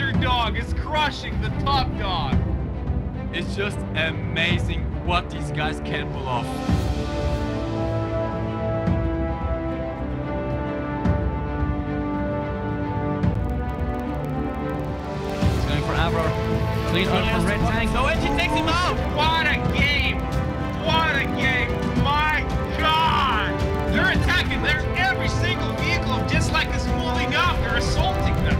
underdog is crushing the top dog. It's just amazing what these guys can pull off. He's going for Avro. Clean out from Red Tank. No, and she takes him out. What a game! What a game! My God! They're attacking. Every single vehicle of Dislike is moving up. They're assaulting them.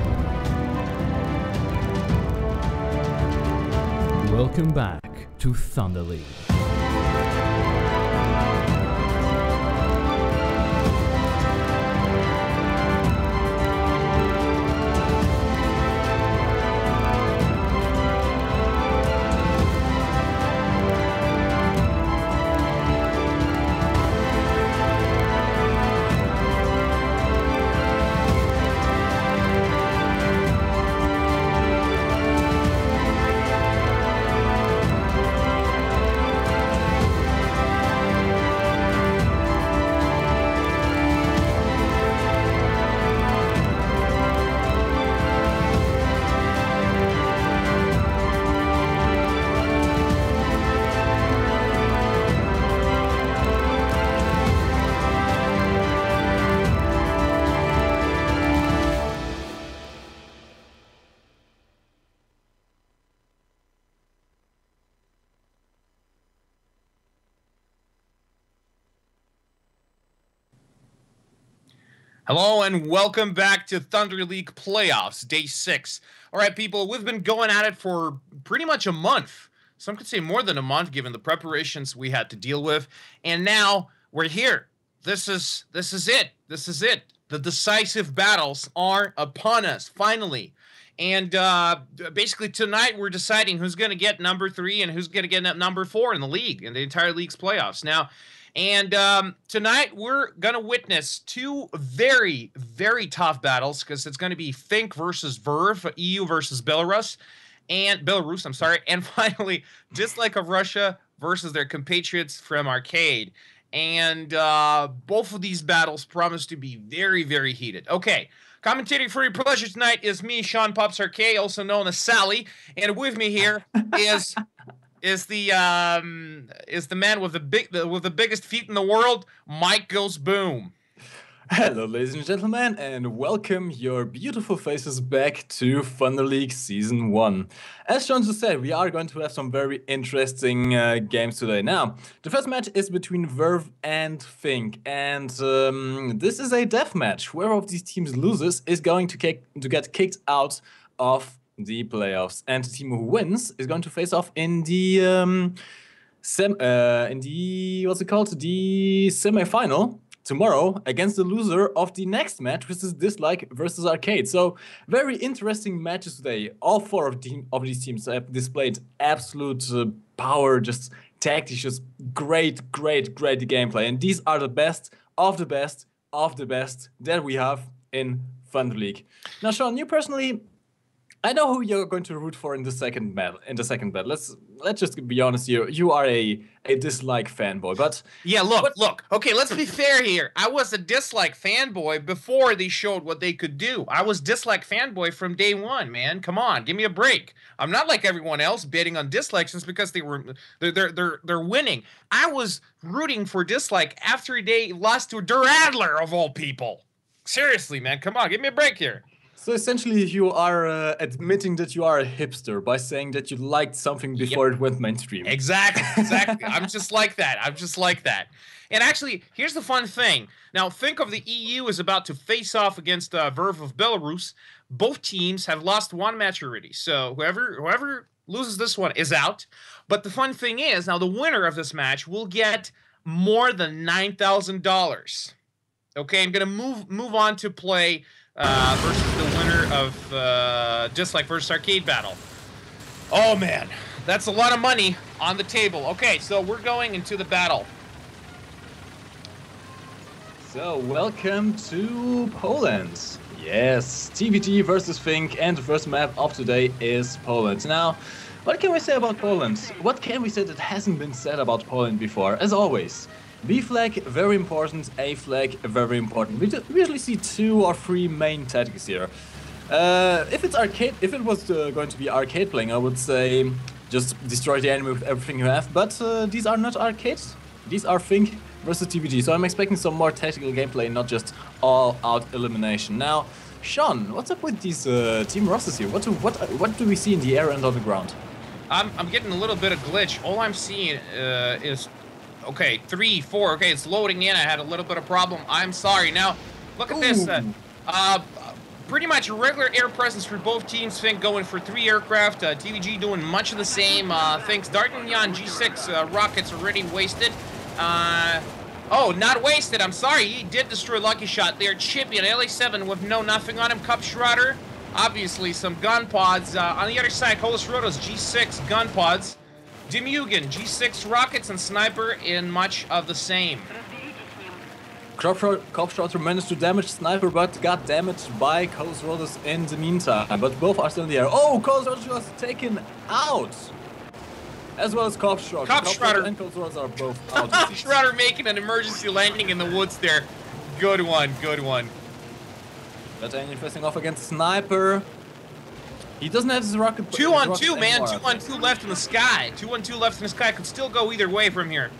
Welcome back to Thunder League. Hello and welcome back to Thunder League Playoffs, Day 6. All right, people, we've been going at it for pretty much a month. Some could say more than a month, given the preparations we had to deal with. And now we're here. This is it. This is it. The decisive battles are upon us, finally. And basically tonight we're deciding who's going to get number 3 and who's going to get number 4 in the league, in the entire league's playoffs. Now, and tonight we're going to witness two very, very tough battles because it's going to be Fink versus Verve, EU versus Belarus, and finally Dislike of Russia versus their compatriots from Arcade. And both of these battles promise to be very, very heated. Okay, commentating for your pleasure tonight is me, Sean Pops Arcade, also known as Sally, and with me here is the man with the biggest feet in the world, Mike Goes Boom. Hello, ladies and gentlemen, and welcome your beautiful faces back to Thunder League Season 1. As Sean just said, we are going to have some very interesting games today. Now, the first match is between Verve and Fink, and this is a death match. Whoever of these teams loses is going to get kicked out of the playoffs, and the team who wins is going to face off in the semi-final tomorrow against the loser of the next match, which is Dislike versus Arcade. So very interesting matches today. All four of these teams have displayed absolute power, just tactics, just great gameplay, and these are the best of the best of the best that we have in Thunder League. Now, Sean, you personally, I know who you're going to root for in the second battle. Let's just be honest here. You are a Dislike fanboy, but yeah, look. Okay, let's be fair here. I was a Dislike fanboy before they showed what they could do. I was Dislike fanboy from day one, man. Come on, give me a break. I'm not like everyone else betting on Dislike just because they're winning. I was rooting for Dislike after they lost to Der Adler of all people. Seriously, man, come on, give me a break here. So essentially, you are admitting that you are a hipster by saying that you liked something before it went mainstream. Exactly. I'm just like that. And actually, here's the fun thing. Now, think of the EU is about to face off against Verve of Belarus. Both teams have lost one match already. So whoever loses this one is out. But the fun thing is, now the winner of this match will get more than $9,000. Okay, I'm going to move on to play versus the winner of Dislike versus Arcade battle. Oh man, that's a lot of money on the table. Okay, so we're going into the battle. So, welcome to Poland. Yes, TVG versus Fink, and the first map of today is Poland. Now, what can we say about Poland? What can we say that hasn't been said about Poland before? As always, B flag, very important. A flag, very important. We usually see 2 or 3 main tactics here. If it's arcade, if it was going to be arcade playing, I would say just destroy the enemy with everything you have. But these are not arcades. These are Think versus TVG. So I'm expecting some more tactical gameplay, not just all-out elimination. Now, Sean, what's up with these team rosters here? What do we see in the air and on the ground? I'm getting a little bit of glitch. All I'm seeing is, okay, 3, 4. Okay, it's loading in. I had a little bit of problem. I'm sorry. Now, look at this. Pretty much a regular air presence for both teams. Think going for 3 aircraft. TVG doing much of the same things. D'Artagnan G6 rockets already wasted. Oh, not wasted. I'm sorry. He did destroy Lucky Shot there. Chippy and LA7 with nothing on him. Cup Schroeder. Obviously, some gun pods. On the other side, Colas Rotos G6 gun pods. Demugan G6 rockets and Sniper in much of the same. Kopfschrotter managed to damage Sniper, but got damaged by Colas Rotos in the meantime. But both are still in the air. Oh, Colas Rotos was taken out! As well as Kopfschrotter. Kopfschrotter and Colas Rotos are both out. Kopfschrotter making an emergency landing in the woods there. Good one, good one. But facing off against Sniper. He doesn't have his rocket. 2 on 2, man. 2 on 2 left in the sky. 2 on 2 left in the sky. Could still go either way from here.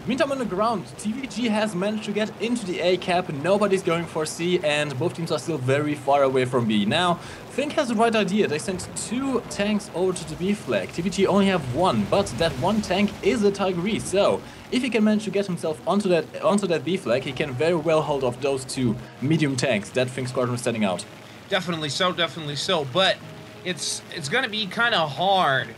Meantime, on the ground, TVG has managed to get into the A cap. Nobody's going for C, and both teams are still very far away from B. Now, Think has the right idea. They sent 2 tanks over to the B flag. TVG only have 1, but that 1 tank is a Tiger E. So, if he can manage to get himself onto that B flag, he can very well hold off those 2 medium tanks that Think squadron is standing out. Definitely so, definitely so. But it's going to be kind of hard.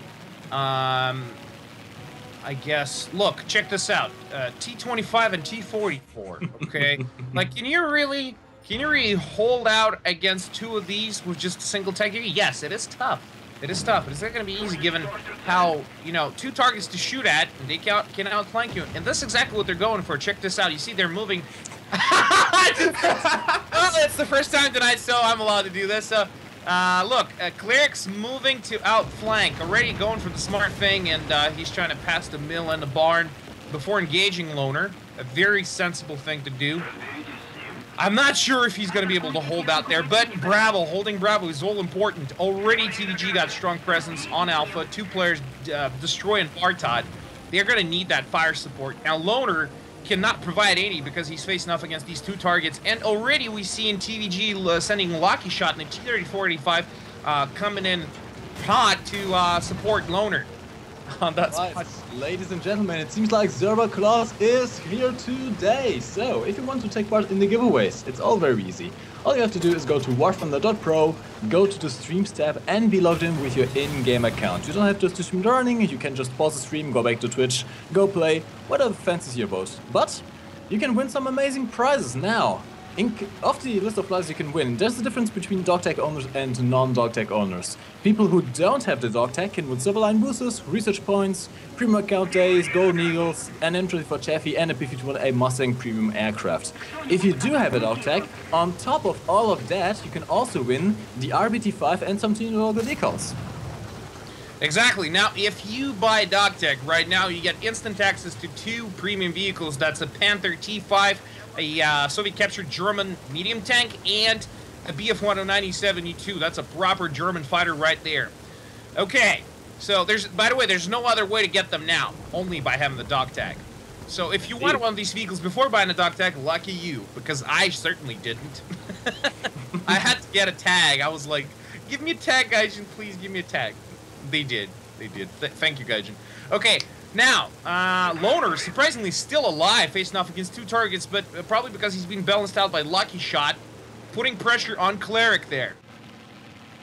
I guess. Look, check this out. T25 and T44. Okay, like, can you really hold out against 2 of these with just a single Tiger E? Yes, it is tough. It is tough. It's not going to be easy given how, 2 targets to shoot at, and they can outflank you. And that's exactly what they're going for. Check this out. You see, they're moving. Oh, it's the first time tonight, so I'm allowed to do this. So. Look, Cleric's moving to outflank, already going for the smart thing, and he's trying to pass the mill and the barn before engaging Loner. A very sensible thing to do. I'm not sure if he's going to be able to hold out there, but Bravo, holding Bravo is all important. Already TVG got strong presence on Alpha, 2 players destroying Bartod. They're going to need that fire support. Now, Loner cannot provide any because he's facing off against these 2 targets, and already we see in TVG sending Lucky Shot in the T-3485 coming in hot to support Loner on that spot. Ladies and gentlemen, it seems like Zerba Claus is here today. So, if you want to take part in the giveaways, it's all very easy. All you have to do is go to Warthunder.pro, go to the Streams tab, and be logged in with your in-game account. You don't have just to stream running, you can just pause the stream, go back to Twitch, go play, whatever fancies your boat. But you can win some amazing prizes now. Of the list of prizes you can win, there's a difference between dog tag owners and non-dog tag owners. People who don't have the dog tag can win silver line boosters, research points, premium account days, golden eagles, an entry for Chaffee, and a P-51A Mustang premium aircraft. If you do have a dog tag, on top of all of that, you can also win the RBT5 and some Team Logo decals. Exactly. Now, if you buy dog tag right now, you get instant access to 2 premium vehicles. That's a Panther T5, a Soviet-captured German medium tank, and a Bf-197E2. That's a proper German fighter right there. Okay, so by the way, there's no other way to get them now, only by having the dog tag. So if you wanted one of these vehicles before buying a dog tag, lucky you, because I certainly didn't. I had to get a tag. I was like, give me a tag, Gaijin, please give me a tag. They did. They did. Thank you, Gaijin. Okay. Now, Loner, surprisingly still alive, facing off against 2 targets, but probably because he's being balanced out by Lucky Shot, putting pressure on Cleric there.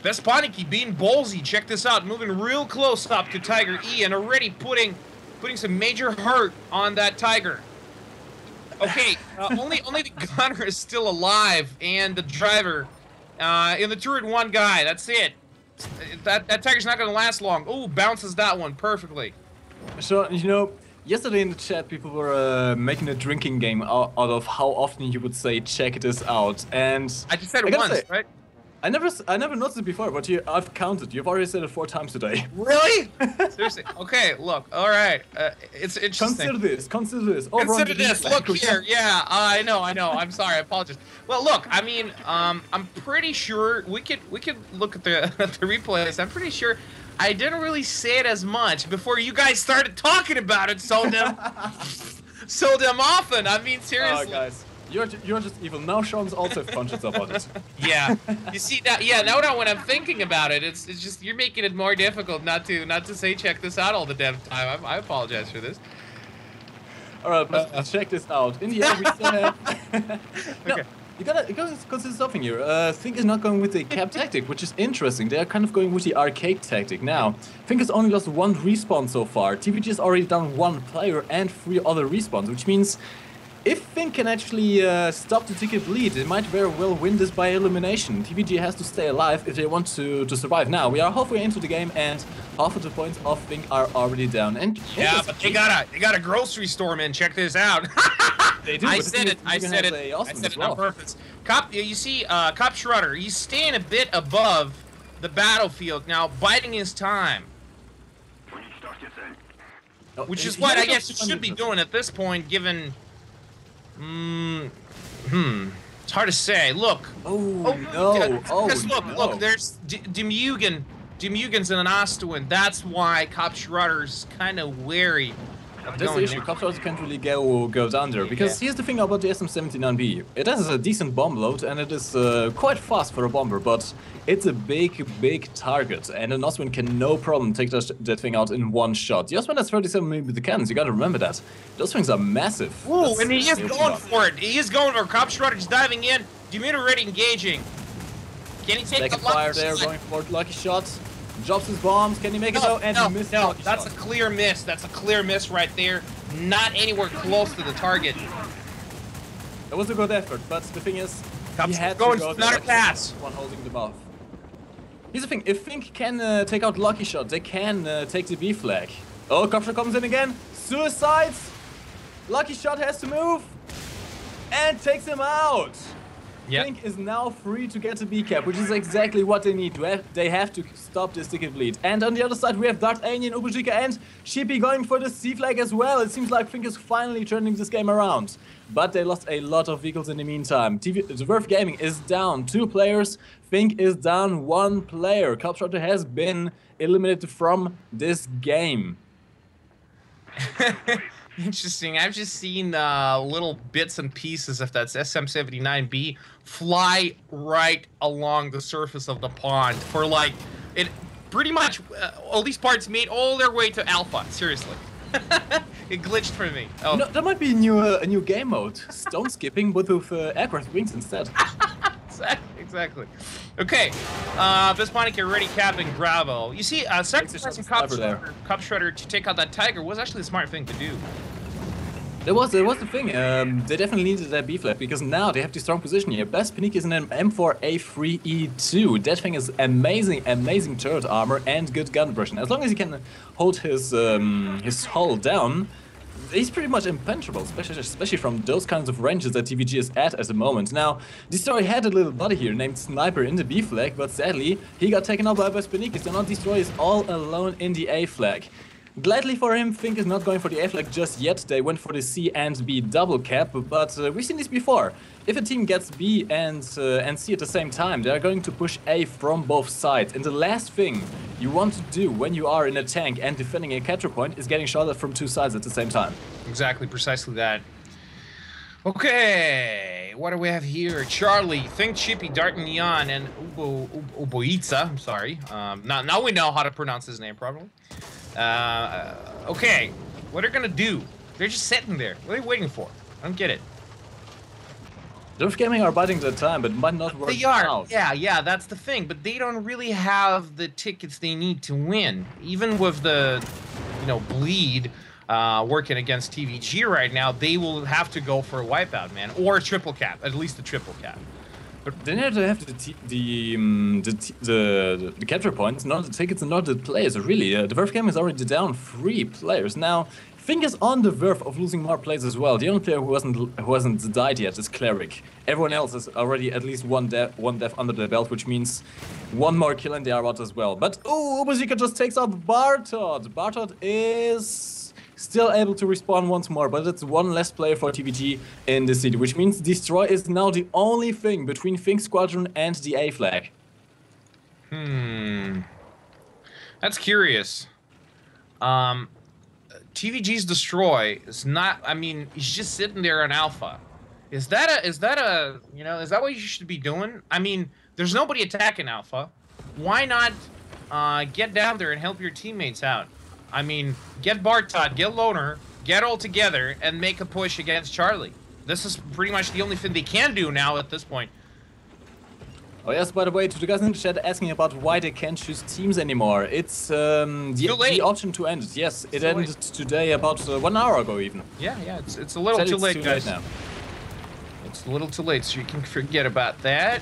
Vespaniki being ballsy, check this out, moving real close up to Tiger E and already putting some major hurt on that Tiger. Okay, only the gunner is still alive, and the driver, in the turret 1 guy, that's it. That Tiger's not going to last long. Ooh, bounces that one perfectly. So, yesterday in the chat people were making a drinking game out of how often you would say check this out, and I just said it once, right? I never noticed it before, but I've counted. You've already said it 4 times today. Really? Seriously? Okay, look. All right. It's interesting. Consider this. Over Consider on the this. flag. Look here. Yeah, I know. I'm sorry. I apologize. Well, look. I mean, I'm pretty sure we could look at the replays. I'm pretty sure I didn't really say it as much before you guys started talking about it so damn often. I mean, seriously. Oh, guys. You're just evil. Now Sean's also conscious about it. Yeah. You see now? Yeah. Now when I'm thinking about it, it's just you're making it more difficult not to say check this out all the damn time. I apologize for this. All right, let's check this out. In the end, we still have. No, Okay. you gotta consider something here. Think is not going with the cap tactic, which is interesting. They are kind of going with the arcade tactic now. Think has only lost 1 respawn so far. TVG has already done 1 player and 3 other respawns, which means. If Fink can actually stop the ticket bleed, they might very well win this by elimination. TVG has to stay alive if they want to survive. Now, we are halfway into the game and half of the points of Fink are already down. And yeah, but they got a grocery store, man. Check this out. They do. I said it on purpose. You see, Cop Shredder, he's staying a bit above the battlefield now, biding his time. Which is what I guess it should be doing at this point, given... It's hard to say. Look. Oh no. Because look, no. there's Demugen. Demugen's in an Ostwin. That's why Cop Shredder's kind of wary of That's the going issue. there. Cop Shredder can't really go down there because here's the thing about the SM-79B. It has a decent bomb load and it is quite fast for a bomber, but it's a big target, and an Ostwin can no problem take that thing out in 1 shot. The Ostwin has 37mm with the cannons. You gotta remember that. Those things are massive. Ooh, and he is going for it. He is going for it. Cop Shredder's diving in. Demugen already engaging. Can he take Second the lucky fire there, shot? going for lucky shots. Drops his bombs. Can he make it though? And he missed no, lucky that's shot. a clear miss. That's a clear miss right there. Not anywhere close to the target. It was a good effort, but the thing is, Cop's he had going to go another there. pass. One holding them off. Here's the thing: if Fink can take out lucky shot, they can take the B flag. Oh, Copter comes in again. Suicides. Lucky shot has to move and takes him out. Yep. Fink is now free to get a B cap, which is exactly what they need. They have to stop this ticket bleed. And on the other side, we have Dart Alien, Ubujika, and Shippy going for the C flag as well. It seems like Fink is finally turning this game around. But they lost a lot of vehicles in the meantime. The Verve Gaming is down 2 players. Fink is down 1 player. Cop Shredder has been eliminated from this game. Interesting. I've just seen little bits and pieces of that SM-79B fly right along the surface of the pond for like it pretty much all these parts made all their way to Alpha. Seriously. It glitched for me. Oh. No, that might be a new game mode. Stone skipping, but with aircraft wings instead. Exactly. Okay. Bisponik already capping Bravo. You see, sacrificing Cop Shredder to take out that Tiger was actually a smart thing to do. There was the thing. They definitely needed that B flag because now they have the strong position here. Best Panik is in an M4A3E2. That thing is amazing turret armor and good gun suppression. As long as he can hold his hull down, he's pretty much impenetrable, especially from those kinds of ranges that TVG is at the moment. Now, Destroy had a little buddy here named Sniper in the B flag, but sadly, he got taken out by Vespanikis, so now Destroy is all alone in the A flag. Gladly for him, Fink is not going for the A flag just yet. They went for the C and B double cap, but we've seen this before. If a team gets B and C at the same time, they are going to push A from both sides. And the last thing you want to do when you are in a tank and defending a capture point is getting shot at from 2 sides at the same time. Exactly, precisely that. Okay, what do we have here? Charlie, Fink, Chippy, Dart, Neon, and Uboitsa. I'm sorry. Now we know how to pronounce his name properly. Okay, what they're gonna do? They're just sitting there. What are they waiting for? I don't get it. Verve Gaming are biding their time, but might not work out. Yeah, that's the thing. But they don't really have the tickets they need to win. Even with the, bleed working against TVG right now, they will have to go for a wipeout, man, or a triple cap, at least a triple cap. But they need to have the capture points, not the tickets and not the players. Really, the Verve Gaming is already down 3 players now. Fink is on the verge of losing more plays as well. The only player who hasn't died yet is Cleric. Everyone else is already at least one death under their belt, which means one more kill and they are out as well. But Ubezika just takes out Bartot. Bartot is still able to respawn once more, but it's one less player for TVG in the city, which means Destroy is now the only thing between Fink Squadron and the A flag. That's curious. TVG's Destroy is not, I mean, he's just sitting there in alpha. Is that what you should be doing? I mean, there's nobody attacking alpha. Why not get down there and help your teammates out? I mean, get Bartot, get Loner, get all together and make a push against Charlie. This is pretty much the only thing they can do now at this point. Oh yes, by the way, to the guys in the chat asking about why they can't choose teams anymore. It's the option to end it. Yes, it ended today about 1 hour ago even. Yeah, it's a little too late, guys. Now. It's a little too late, so you can forget about that.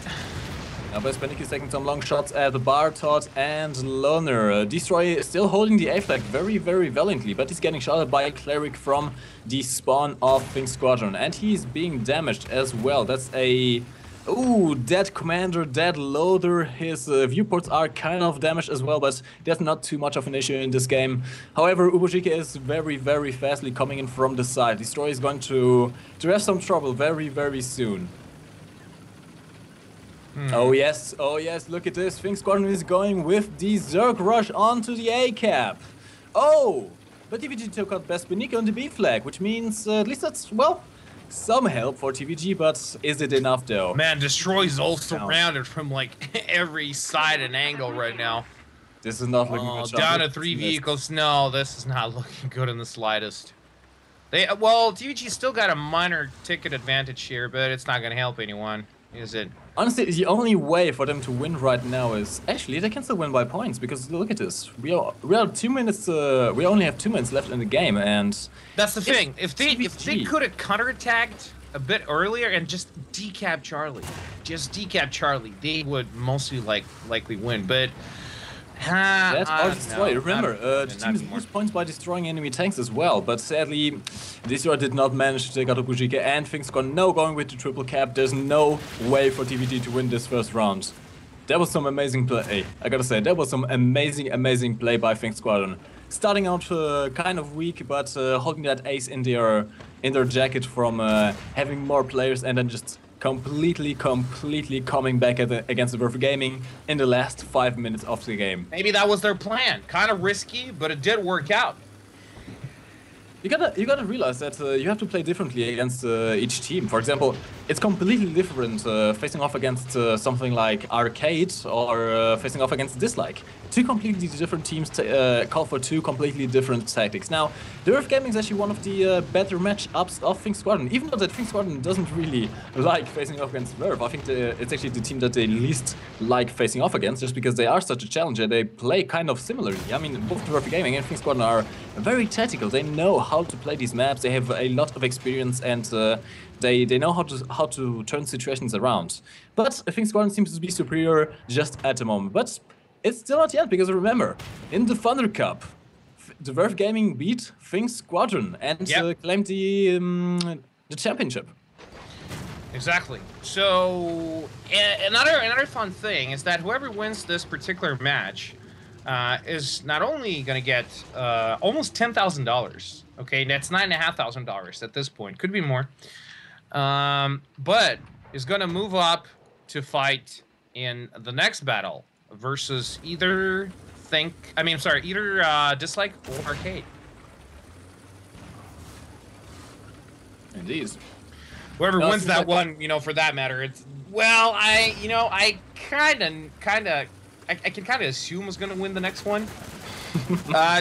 Now Bespanik is taking some long shots at Bartot and Loner. Destroy is still holding the A flag very, very valiantly, but he's getting shot at by a Cleric from the spawn of Fink Squadron. And he's being damaged as well. That's a... Ooh, dead commander, dead loader. His viewports are kind of damaged as well, but that's not too much of an issue in this game. However, Ubezika is very, very fastly coming in from the side. Destroy is going to have some trouble very, very soon. Oh yes, look at this. Fink Squadron is going with the Zerg Rush onto the A cap. Oh, but TVG took out Bespanik on the B flag, which means at least that's, well, some help for TVG, but is it enough though? Man, Destroy's all surrounded from like every side and angle right now. This is not looking good. Down to 3 vehicles. No, this is not looking good in the slightest. TVG still got a minor ticket advantage here, but it's not going to help anyone, is it? Honestly, the only way for them to win right now is actually they can still win by points, because look at this. We are 2 minutes. We only have 2 minutes left in the game, and that's the thing. If they could have counterattacked a bit earlier and just decap Charlie, they would mostly likely win. But that's hard to destroy. Remember, the team loses points by destroying enemy tanks as well, but sadly, Destroy did not manage to take out Ubezika, and Fink's gone no going with the triple cap. There's no way for TVG to win this first round. That was some amazing play. I gotta say, that was some amazing play by Fink Squadron. Starting out kind of weak, but holding that ace in their jacket from having more players, and then just completely coming back against the Verve Gaming in the last 5 minutes of the game. Maybe that was their plan. Kind of risky, but it did work out. You gotta realize that you have to play differently against each team. For example, it's completely different facing off against something like Arcade or facing off against Dislike. Two completely different teams call for two completely different tactics. Now, the Verve Gaming is actually one of the better matchups of Fink Squadron. Even though that Fink Squadron doesn't really like facing off against Verve, I think it's actually the team that they least like facing off against, just because they are such a challenger. They play kind of similarly. I mean, both the Verve Gaming and Fink Squadron are very tactical. They know how to play these maps. They have a lot of experience, and they know how to turn situations around. But Fink Squadron seems to be superior just at the moment. But it's still not yet, because remember, in the Thunder Cup, the Verve Gaming beat Fink Squadron and claimed the championship. Exactly. So another fun thing is that whoever wins this particular match is not only going to get almost $10,000. Okay, that's $9,500 at this point. Could be more. But is going to move up to fight in the next battle versus either Dislike or Arcade. Indeed. Whoever wins that one, for that matter, it's I can kind of assume is going to win the next one.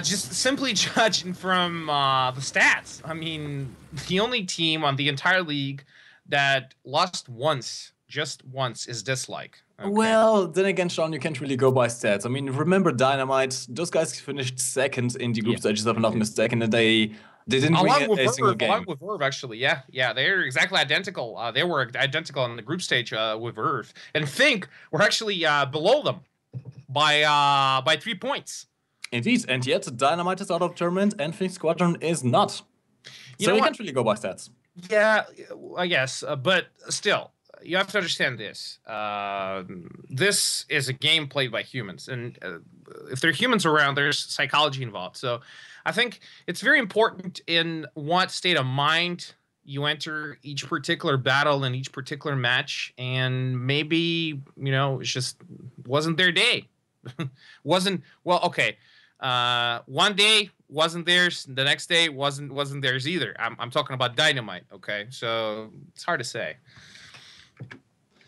Just simply judging from the stats. I mean, the only team on the entire league that lost just once, is Dislike. Okay. Well, then again, Sean, you can't really go by stats. I mean, remember Dynamite? Those guys finished second in the group stages, if I'm not mistaken, and they didn't win a single game. Along with Verve, actually, yeah, they're exactly identical. They were identical in the group stage with Verve, and Fink were actually below them by 3 points. Indeed, and yet Dynamite is out of tournament and Phoenix Squadron is not. So you can't really go by stats. Yeah, I guess, but still, you have to understand this. This is a game played by humans, and if there are humans around, there's psychology involved. So I think it's very important in what state of mind you enter each particular battle and each particular match, and maybe, you know, it just wasn't their day. Okay. One day wasn't theirs. The next day wasn't theirs either. I'm talking about Dynamite. Okay, so it's hard to say.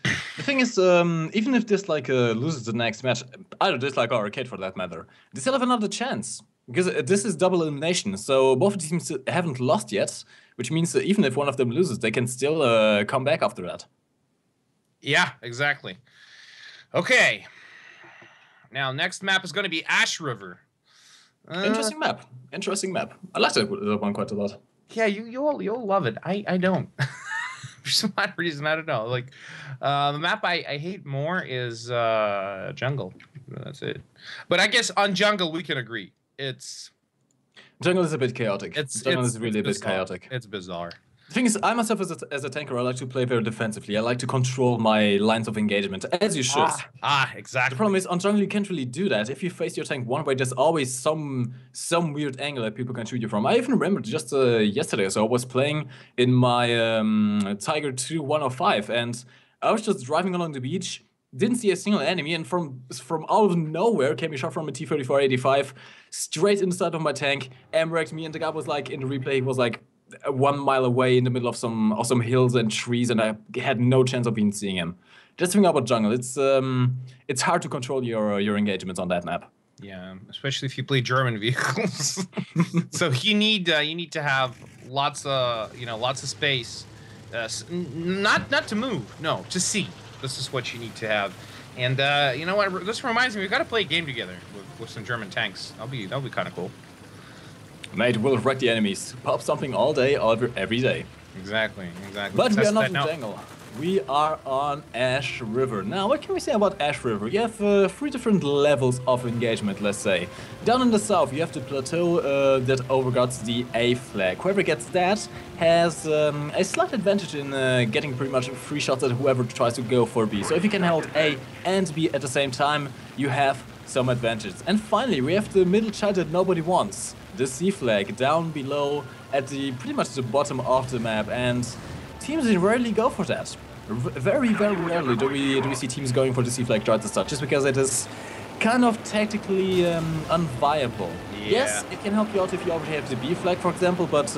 The thing is, even if Dislike loses the next match, either Dislike or Arcade for that matter, they still have another chance. Because this is double elimination, so both teams haven't lost yet, which means that even if one of them loses, they can still come back after that. Yeah, exactly. Okay. Now, next map is going to be Ash River. Interesting map. Interesting map. I like that one quite a lot. Yeah, you'll love it. I don't. For some odd reason, I don't know. Like, the map I hate more is Jungle. That's it. But I guess on Jungle we can agree. Jungle is a bit chaotic. Jungle is really a bit chaotic. It's bizarre. The thing is, I myself as a tanker, I like to play very defensively. I like to control my lines of engagement, as you should. Exactly. The problem is, on jungle you can't really do that. If you face your tank one way, there's always some weird angle that people can shoot you from. I even remember just yesterday, so I was playing in my Tiger 2 105, and I was just driving along the beach, didn't see a single enemy, and from out of nowhere came a shot from a T-34-85 straight inside of my tank, M-wrecked me, and the guy was like, in the replay, he was like 1 mile away in the middle of some hills and trees, and I had no chance of even seeing him. Just think about jungle. It's hard to control your engagements on that map. Yeah, especially if you play German vehicles. So you need to have lots of space, not to move, no, to see. This is what you need to have. And you know what? This reminds me, we've got to play a game together with some German tanks. That'll be kind of cool. Mate, we'll wreck the enemies. Pop something all day, every day. Exactly. But we are not in jungle. We are on Ash River. Now, what can we say about Ash River? You have 3 different levels of engagement, let's say. Down in the south, you have the plateau that overguards the A flag. Whoever gets that has a slight advantage in getting pretty much free shots at whoever tries to go for B. So if you can hold A and B at the same time, you have some advantage. And finally, we have the middle child that nobody wants. The C flag down below at pretty much the bottom of the map, and teams rarely go for that. Very, very rarely do we see teams going for the C flag right at the start, just because it is kind of tactically unviable. Yeah. Yes, it can help you out if you already have the B flag, for example, but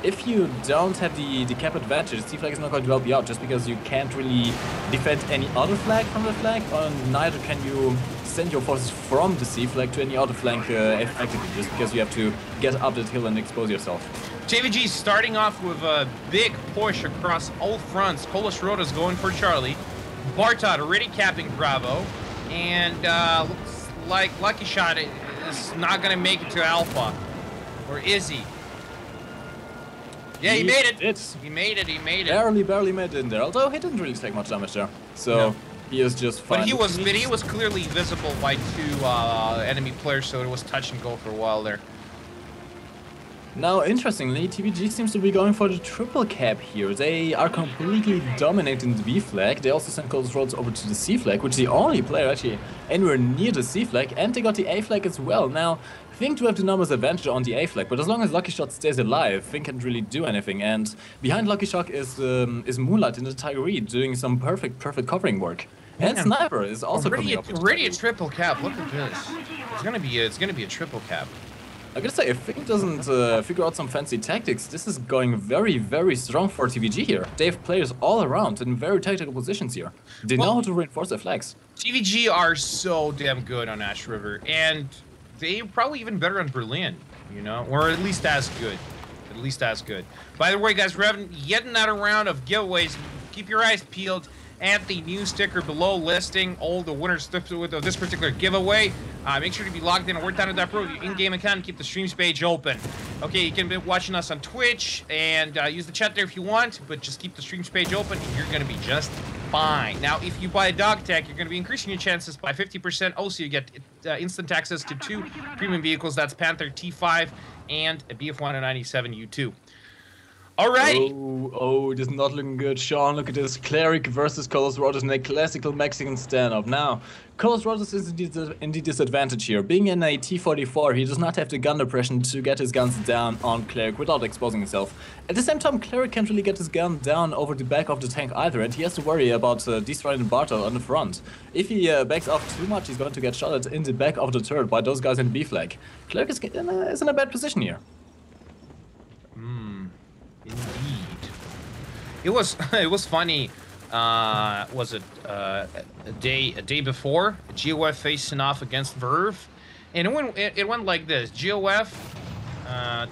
if you don't have the cap advantage, C flag is not going to help you out, just because you can't really defend any other flag from the flag, or neither can you send your forces from the C flag to any other flank effectively, just because you have to get up that hill and expose yourself. JVG starting off with a big push across all fronts. Polish Rota's going for Charlie. Bartot already capping Bravo. And looks like Lucky Shot is not going to make it to Alpha. Or is he? Yeah, he made it. He made it. Barely made it in there, although he didn't really take much damage there. So no. He is just fine. But he was clearly visible by 2 enemy players, so it was touch and go for a while there. Now, interestingly, TVG seems to be going for the triple cap here. They are completely dominating the B flag. They also sent close rolls over to the C flag, which is the only player actually anywhere near the C flag, and they got the A flag as well. Now, Fink do have the numbers advantage on the A flag, but as long as Lucky Shot stays alive, Fink can't really do anything. And behind Lucky Shot is Moonlight in the Tiger doing some perfect covering work. And Sniper is also coming up. Already a triple cap. Look at this. It's gonna be a triple cap. I gotta say, if Fink doesn't figure out some fancy tactics, this is going very, very strong for TVG here. They have players all around in very tactical positions here. They know how to reinforce their flags. TVG are so damn good on Ash River, and they're probably even better on Berlin, you know? Or at least as good. By the way, guys, we're having yet another round of giveaways. Keep your eyes peeled at the news sticker below listing all the winners of this particular giveaway. Make sure to be logged in at Warthunder.pro, your in-game account, and keep the streams page open. Okay, you can be watching us on Twitch and use the chat there if you want, but just keep the streams page open and you're going to be just fine. Now, if you buy a dog tag, you're going to be increasing your chances by 50%. Also, you get instant access to 2 premium vehicles. That's Panther T5 and a BF197 U2. Alrighty. Oh, it is not looking good. Sean, look at this. Cleric versus Carlos Rodas in a classical Mexican standoff. Now, Carlos Rodas is in the disadvantage here. Being in a T-44, he does not have the gun depression to get his guns down on Cleric without exposing himself. At the same time, Cleric can't really get his gun down over the back of the tank either, and he has to worry about destroying the Bartel on the front. If he backs off too much, he's going to get shot at in the back of the turret by those guys in B flag. Cleric is in a bad position here. Indeed. It was funny. Was it a day before GOF facing off against Verve, and it went like this: GOF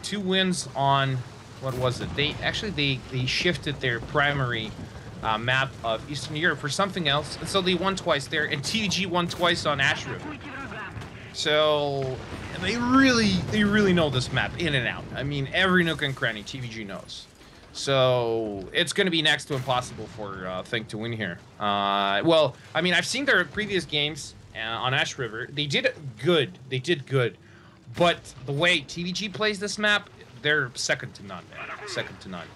2 wins on what was it? They shifted their primary map of Eastern Europe for something else, and so they won twice there, and TVG won twice on Ash River. So they really know this map in and out. I mean, every nook and cranny TVG knows. So it's going to be next to impossible for Think to win here. Well, I mean, I've seen their previous games on Ash River. They did good. They did good. But the way TVG plays this map, they're second to none, man. Second to none.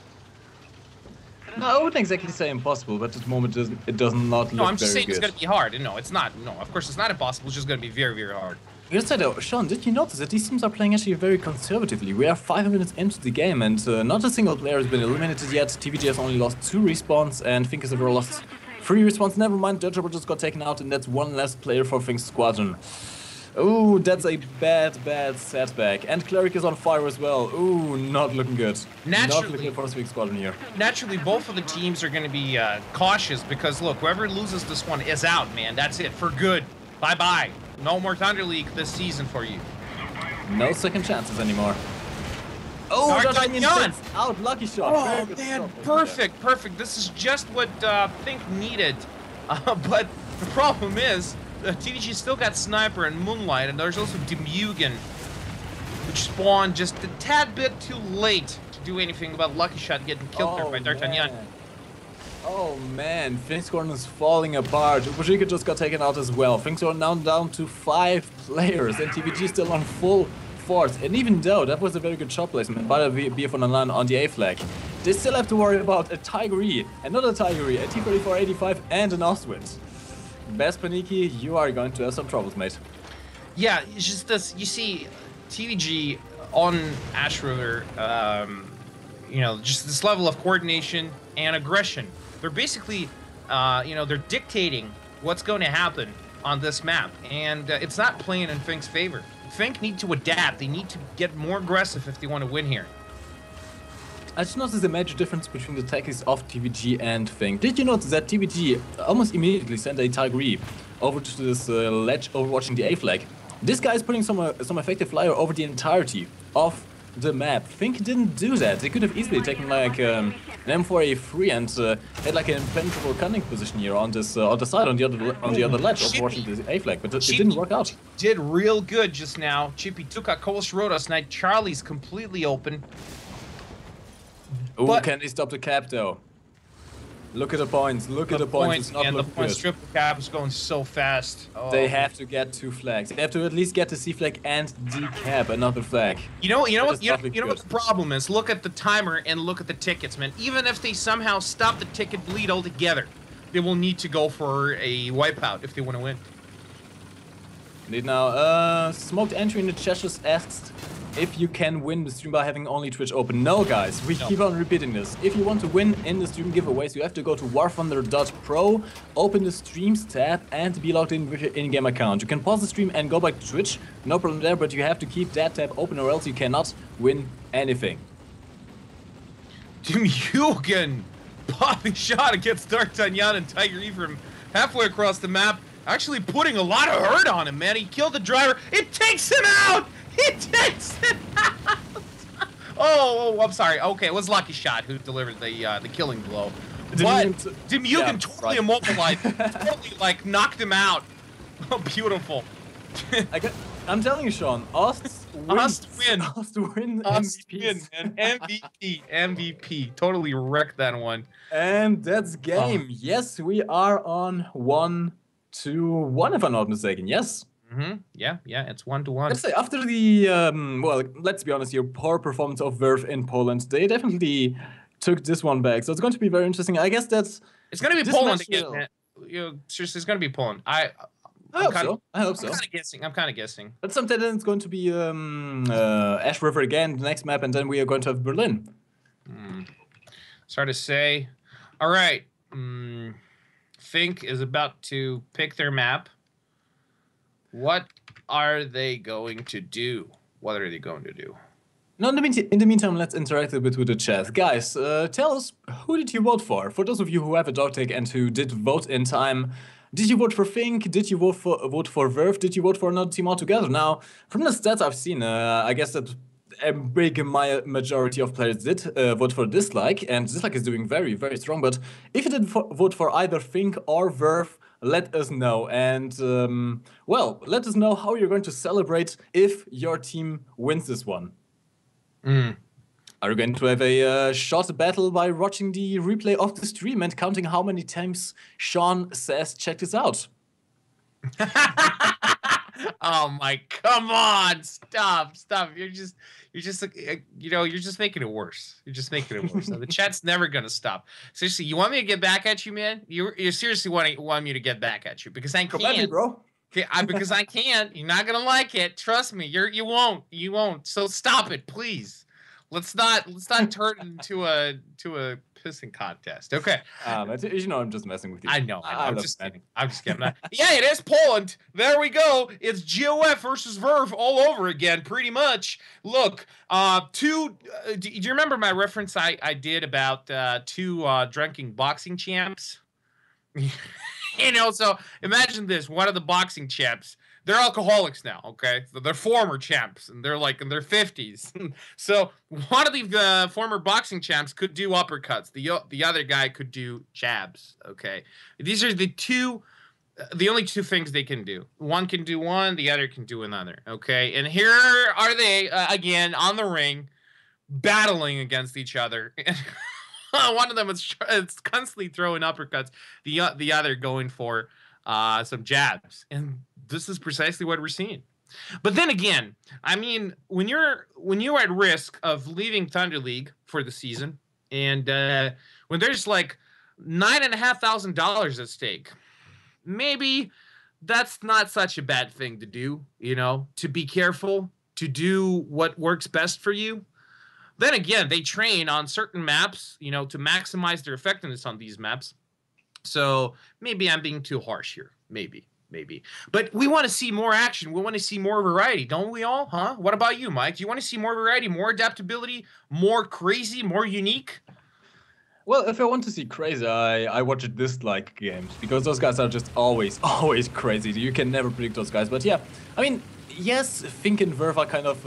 No, I wouldn't exactly say impossible, but at the moment it does not look very good. No, I'm just saying it's going to be hard. No, it's not. No, of course it's not impossible. It's just going to be very hard. You said, Sean, did you notice that these teams are playing actually very conservatively? We are 5 minutes into the game and not a single player has been eliminated yet. TVG has only lost 2 respawns and Fink has ever lost 3 respawns. Never mind, Dodger just got taken out and that's 1 less player for Fink's squadron. Ooh, that's a bad setback. And Cleric is on fire as well. Ooh, not looking good. Not looking good for the Fink's squadron here. Naturally, both of the teams are going to be cautious because, look, whoever loses this one is out, man. That's it, for good. Bye-bye. No more Thunder League this season for you. No second chances anymore. Oh, D'Artagnan out, lucky shot. Oh man, perfect. This is just what Think needed. But the problem is, TVG still got Sniper and Moonlight, and there's also Demugen, which spawned just a tad bit too late to do anything about Lucky Shot getting killed there by D'Artagnan. Oh man, Fink's Corner is falling apart. Bujika just got taken out as well. Fink's are now down to 5 players and TVG still on full force. And even though that was a very good shot placement by the BF109 on the A flag, they still have to worry about a Tiger E, another Tiger E, a T-34-85 and an Ostwind. Best Paniki, you are going to have some troubles, mate. Yeah, it's just this, you see, TVG on Ash River, you know, just this level of coordination and aggression. They're basically, you know, they're dictating what's going to happen on this map, and it's not playing in Fink's favor. Fink need to adapt. They need to get more aggressive if they want to win here. I just noticed a major difference between the tactics of TVG and Fink. Did you notice that TVG almost immediately sent a Tiger E over to this ledge overwatching the A flag? This guy is putting some effective flyer over the entirety of the map. Fink didn't do that. They could have easily taken like an M4A3 and had like an impenetrable cunning position here on this on the side on the other ledge overwatching the A flag, but it didn't work out. Did real good just now. Chippy took out Coles Rodas. Now Charlie's completely open. Oh, can they stop the cap though? Look at the points. Look at the points. It's not and the looking points good. triple cap is going so fast. Oh. They have to get 2 flags. They have to at least get the C flag and decap another flag. You know what the problem is? Look at the timer and look at the tickets, man. Even if they somehow stop the ticket bleed altogether, they will need to go for a wipeout if they want to win. Indeed. Now, Smoked Entry in the chat just asks if you can win the stream by having only Twitch open. No, guys, we keep on repeating this. If you want to win in the stream giveaways, you have to go to Warthunder.pro, open the streams tab, and be logged in with your in-game account. You can pause the stream and go back to Twitch, no problem there, but you have to keep that tab open or else you cannot win anything. Demugen popping shot against D'Artagnan and Tiger E from halfway across the map, actually putting a lot of hurt on him, man. He killed the driver. It takes him out! It takes him out! Oh, I'm sorry. Okay, it was Lucky Shot who delivered the killing blow. But Demugen totally immobilized, totally like knocked him out. Oh, beautiful. I'm telling you, Sean, Ost win MVP. Man. MVP. Totally wrecked that one. And that's game. Yes, we are on 1-1 if I'm not mistaken. Yes. Yeah, it's 1-1. Let's say after the well, let's be honest, your poor performance of Verve in Poland, they definitely took this one back. So it's going to be very interesting. I guess that's It's going to be this Poland match again, man. Seriously, it's going to be Poland. I hope so. I'm kind of guessing. But sometime then it's going to be Ash River again, the next map, and then we are going to have Berlin. It's hard to say. All right. Fink is about to pick their map. What are they going to do? What are they going to do? Now, in the meantime, let's interact a bit with the chat. Guys, tell us, who did you vote for? For those of you who have a dog tag and who did vote in time, did you vote for Fink? Did you vote for Verve? Did you vote for another team altogether? Now, from the stats I've seen, I guess that a big majority of players did vote for Dislike, and Dislike is doing very, very strong. But if you did vote for either Fink or Verve, let us know. And, well, let us know how you're going to celebrate if your team wins this one. Are you going to have a short battle by watching the replay of the stream and counting how many times Sean says, check this out? Oh my, come on, stop. You're just making it worse. You're just making it worse. The chat's never gonna stop. Seriously, you want me to get back at you, man? You seriously want me to get back at you because I can't. Come at me, bro. Okay, because I can't. You're not gonna like it. Trust me. You won't. So stop it, please. Let's not turn it into a pissing contest. Okay. You know I'm just messing with you. I know. I'm just kidding. Yeah, it is Poland. There we go. It's GOF versus Verve all over again, pretty much. Look, do you remember my reference I did about two drinking boxing champs? So imagine this. One of the boxing champs, they're alcoholics now, okay? So they're former champs, and they're like in their 50s. So one of the former boxing champs could do uppercuts. The other guy could do jabs, okay? These are the only two things they can do. One can do one, the other can do another, okay? And here are they, again, on the ring, battling against each other. One of them is constantly throwing uppercuts. The other going for some jabs. And this is precisely what we're seeing. But then again, I mean, when you're at risk of leaving Thunder League for the season, and when there's like $9,500 at stake, maybe that's not such a bad thing to do. To be careful, to do what works best for you. Then again, they train on certain maps, to maximize their effectiveness on these maps. So maybe I'm being too harsh here. Maybe. But we want to see more action. We want to see more variety, don't we all? Huh? What about you, Mike? Do you want to see more variety, more adaptability, more crazy, more unique? Well, if I want to see crazy, I watch Dislike games, because those guys are just always crazy. You can never predict those guys. But yeah, I mean, yes, Fink and Verve are kind of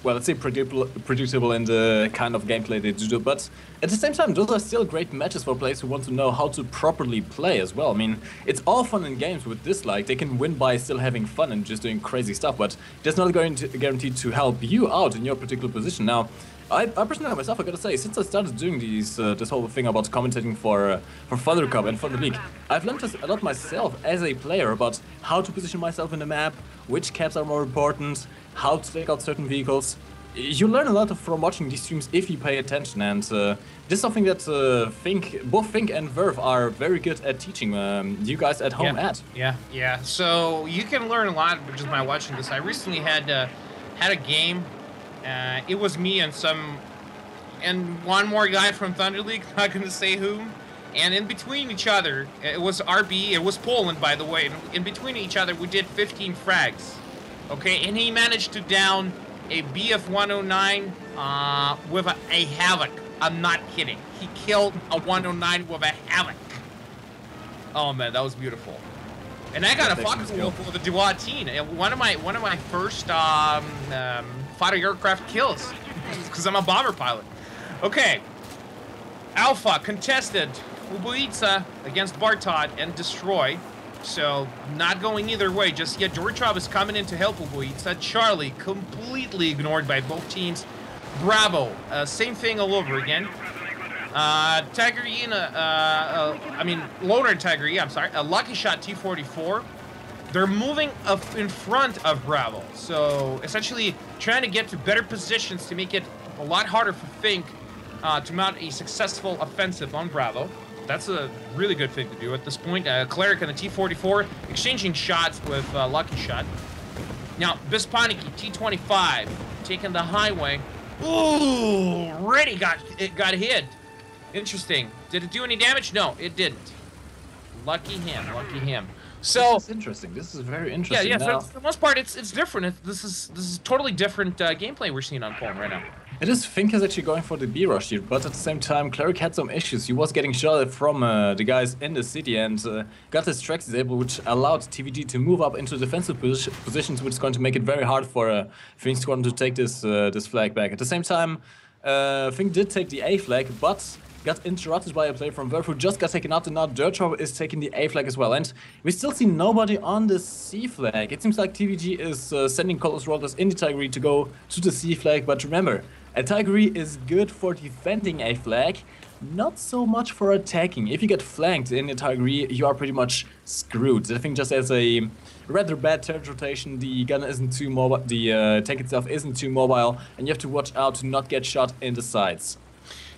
well, let's say predictable in the kind of gameplay they do, but at the same time, those are still great matches for players who want to know how to properly play as well. I mean, it's all fun in games with Dislike. They can win by still having fun and just doing crazy stuff, but that's not guaranteed to help you out in your particular position. Now, I personally myself, I gotta say, since I started doing this whole thing about commentating for Thunder Cup and Thunder League, I've learned a lot myself as a player about how to position myself in the map, which caps are more important, how to take out certain vehicles. You learn a lot from watching these streams if you pay attention, and this is something that both Fink and Verve are very good at teaching you guys at home. Yeah. So you can learn a lot just by watching this. I recently had a game. It was me and one more guy from Thunder League, not going to say whom. And in between each other, it was RB, it was Poland, by the way. In between each other, we did 15 frags. Okay, and he managed to down a BF-109 with a Havoc. I'm not kidding. He killed a 109 with a Havoc. Oh man, that was beautiful. And I got a Fox Wolf with a Duat Teen. One of my first fighter aircraft kills, because I'm a bomber pilot. Okay, Alpha contested Ubuitsa against Bartot and Destroy. So not going either way just yet. Georgiov is coming in to help Ubuitsa. Charlie completely ignored by both teams. Bravo, same thing all over again. Loner Tiger, I'm sorry, a Lucky Shot T-44. they're moving up in front of Bravo. So essentially trying to get to better positions to make it a lot harder for Fink to mount a successful offensive on Bravo. That's a really good thing to do at this point. Cleric and the T-44 exchanging shots with Lucky Shot. Now, Bispaniki, T-25, taking the highway. Ooh, already got hit. Interesting. Did it do any damage? No, it didn't. Lucky him, lucky him. So this is interesting. This is very interesting. Yeah, now, for the most part, it's different. This is totally different gameplay we're seeing on Poland right now. it is Fink is actually going for the B rush here, but at the same time, Cleric had some issues. He was getting shot from the guys in the city and got his tracks disabled, which allowed TVG to move up into defensive positions, which is going to make it very hard for Fink Squadron to take this flag back. At the same time, Fink did take the A flag, but got interrupted by a player from Verve who just got taken out, and now Dirt Trouble is taking the A flag as well. And we still see nobody on the C flag. It seems like TVG is sending Colors Rollers in the Tigery to go to the C flag, but remember, a Tigery is good for defending a flag, not so much for attacking. If you get flanked in a Tigery, you are pretty much screwed. I think just as a rather bad turret rotation, the gun isn't too mobile, the tank itself isn't too mobile, and you have to watch out to not get shot in the sides.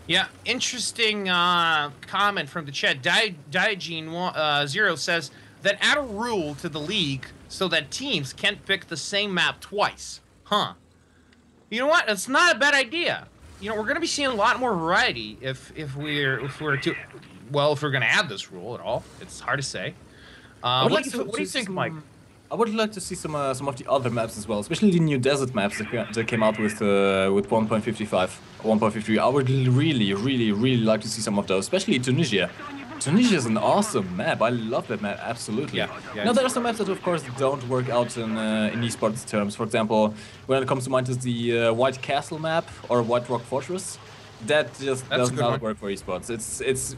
Yeah, interesting comment from the chat. Diogene0 says that add a rule to the league so that teams can't pick the same map twice. Huh. You know what? It's not a bad idea. You know, we're going to be seeing a lot more variety if we're going to add this rule at all. It's hard to say. What do you think, Mike? I would like to see some of the other maps as well, especially the new desert maps that came out with 1.55, 1.53. I would really like to see some of those, especially Tunisia. Tunisia is an awesome map. I love that map, absolutely. Yeah. Now there are some maps that of course don't work out in esports terms. For example, when it comes to mind is the White Castle map or White Rock Fortress. That just does not work for esports.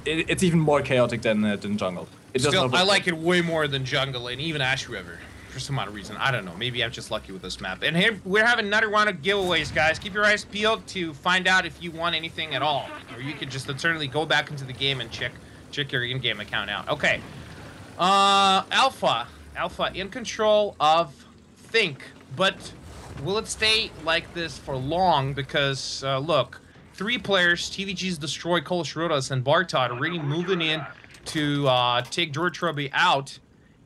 It's even more chaotic than jungle. Still, I like it way more than jungle and even Ash River. For some odd reason, I don't know. Maybe I'm just lucky with this map. And here we're having another round of giveaways, guys. Keep your eyes peeled to find out if you won anything at all, or you could just eternally go back into the game and check your in-game account out. Okay, Alpha in control of Think, but will it stay like this for long? Because look, 3 players, TVG's Destroy, Kolosrodas, and Bartod, already moving in to take Dortrobi out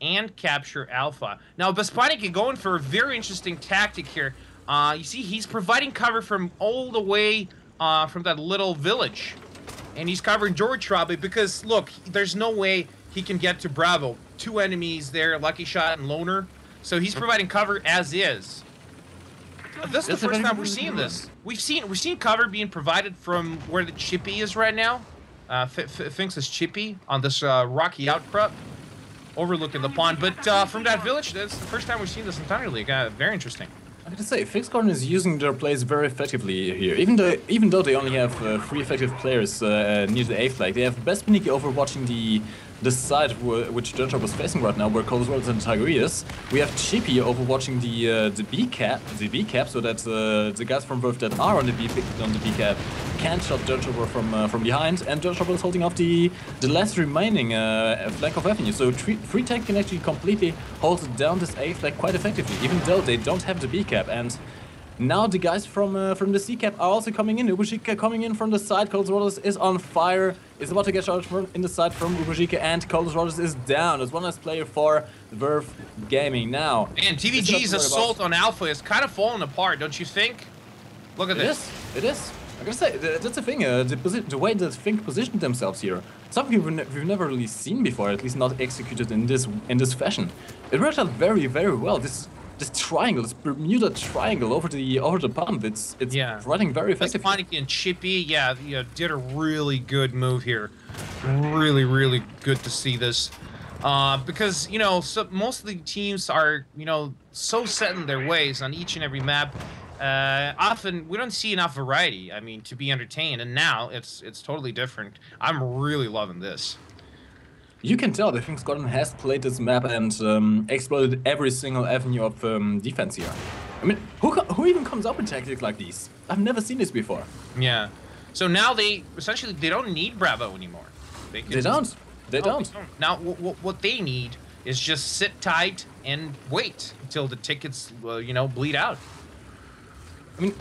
and capture Alpha. Now, Bespaniki going for a very interesting tactic here. You see, he's providing cover from all the way from that little village. And he's covering Dortrobi because, look, there's no way he can get to Bravo. 2 enemies there, Lucky Shot and Loner. So he's providing cover as is. This is the first time we're seeing this. We've seen cover being provided from where the Chippy is right now. Finks is Chippy on this rocky outcrop overlooking the pond, but from that village, that's the first time we've seen this entire league. Very interesting. I have to say, Fink Squadron is using their plays very effectively here. Even though they only have 3 effective players near the A flag, they have Bespaniki overwatching the side which Dirtrop was facing right now, where Cold World and Tiger is. We have Chippy overwatching the B cap, so that the guys from Verve that are on the B cap can't shot Dirtrop from behind, and Dirtrop is holding off the last remaining flank of Avenue. So Free Tank can actually completely hold down this A flag quite effectively, even though they don't have the B cap. And now the guys from the C cap are also coming in. Ubujika coming in from the side. Cold Rollers is on fire. Is about to get shot from in the side from Ubujika, and Cold Rollers is down. As one last player for Verve Gaming now. And TVG's assault on Alpha is kind of falling apart, don't you think? Look at this. It is. I gotta say, that's the thing. The way that Fink positioned themselves here, something we've never really seen before, at least not executed in this fashion. It worked out very well. This triangle, this Bermuda triangle over the pump, it's running very effectively. Bespaniki and Chippy, did a really good move here. Really good to see this. Because, you know, most of the teams are, you know, so set in their ways on each and every map. Often we don't see enough variety, I mean, to be entertained, and now it's totally different. I'm really loving this. You can tell that Fink Squadron has played this map and exploited every single avenue of defense here. I mean, who even comes up with tactics like these? I've never seen this before. Yeah. So now they don't need Bravo anymore. They don't. Now what they need is just sit tight and wait until the tickets, you know, bleed out. I mean,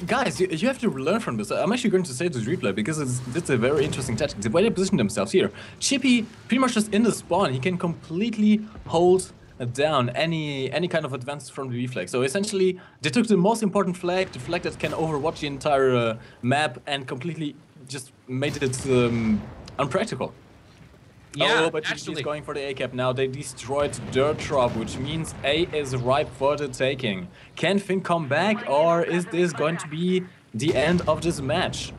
guys, you have to learn from this. I'm actually going to say this replay because it's a very interesting tactic. The way they position themselves here. Chippy, pretty much just in the spawn, he can completely hold down any kind of advance from the B flag. So essentially, they took the most important flag, the flag that can overwatch the entire map, and completely just made it unpractical. Yeah, oh, but he's going for the A cap now. They destroyed Dirt Drop, which means A is ripe for the taking. Can Fink come back, or is this going to be the end of this match?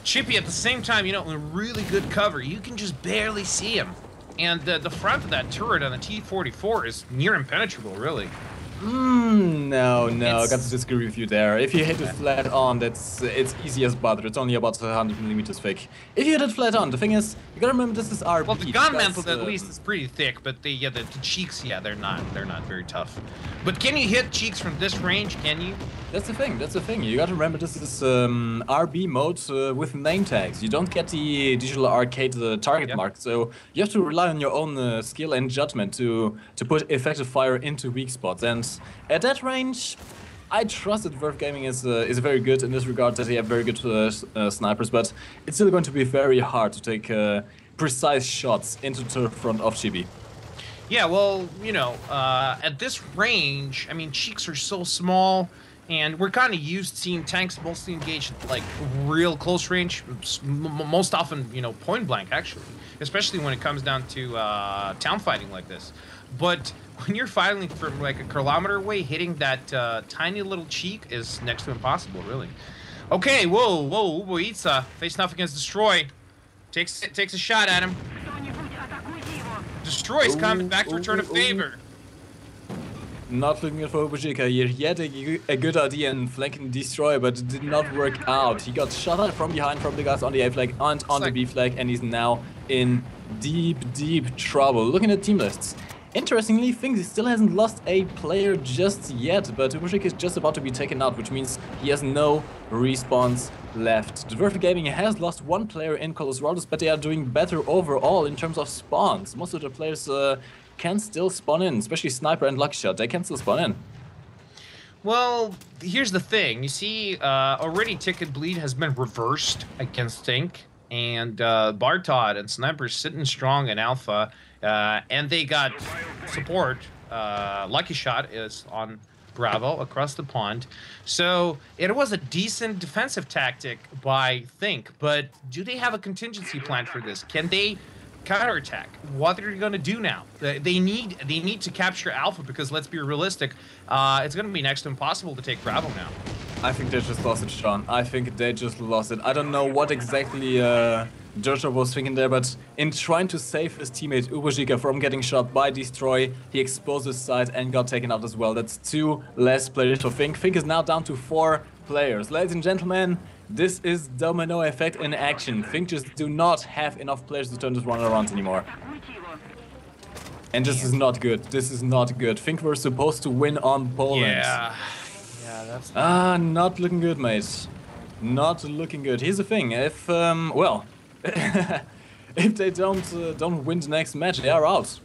Chippy, at the same time, you know, in really good cover. You can just barely see him. And the front of that turret on the T-44 is near impenetrable, really. No, I got to disagree with you there. If you hit it flat on, it's easy as butter. It's only about 100 millimeters thick. If you hit it flat on, the thing is, you gotta remember this is RB. Well, the gun mantle at least is pretty thick, but the cheeks, yeah, they're not very tough. But can you hit cheeks from this range? Can you? That's the thing. You gotta remember this is RB mode with name tags. You don't get the digital arcade target mark, so you have to rely on your own skill and judgment to put effective fire into weak spots. And at that range, I trust that Verve Gaming is very good in this regard, that they have very good snipers, but it's still going to be very hard to take precise shots into the front of Chibi. Yeah, well, you know, at this range, I mean, cheeks are so small, and we're kind of used to seeing tanks mostly engaged at, like, real close range, most often, you know, point blank, actually, especially when it comes down to town fighting like this. But when you're fighting from like a kilometer away, hitting that tiny little cheek is next to impossible, really. Okay, whoa, Uboitsa facing off against Destroy. Takes a shot at him. Destroy's coming back to return a favor. Not looking at Ubojika here. He had a good idea in flanking Destroy, but it did not work out. He got shot at from behind from the guys on the A flag and on the B flag, and he's now in deep trouble. Looking at team lists. Interestingly, Fink still hasn't lost a player just yet, but Ubojika is just about to be taken out, which means he has no respawns left. The Verve Gaming has lost one player in Colossus, but they are doing better overall in terms of spawns. Most of the players can still spawn in, especially Sniper and Lucky Shot. They can still spawn in. Well, here's the thing. You see, already Ticket Bleed has been reversed against Fink, and Bartod and Sniper sitting strong in Alpha, and they got support. Lucky Shot is on Bravo across the pond. So it was a decent defensive tactic by Fink, but do they have a contingency plan for this? Can they counterattack? What are they going to do now? They need to capture Alpha, because let's be realistic, it's going to be next to impossible to take Bravo now. I think they just lost it, Sean. I think they just lost it. I don't know what exactly Jojo was thinking there, but in trying to save his teammate Ubojika from getting shot by Destroy, he exposed his side and got taken out as well. That's 2 less players for Fink. Fink is now down to 4 players. Ladies and gentlemen, this is domino effect in action. Fink just do not have enough players to turn this one around anymore. And this is not good. This is not good. Fink were supposed to win on Poland. Yeah, that's not looking good, mate. Not looking good. Here's the thing. If well, if they don't win the next match, they are out.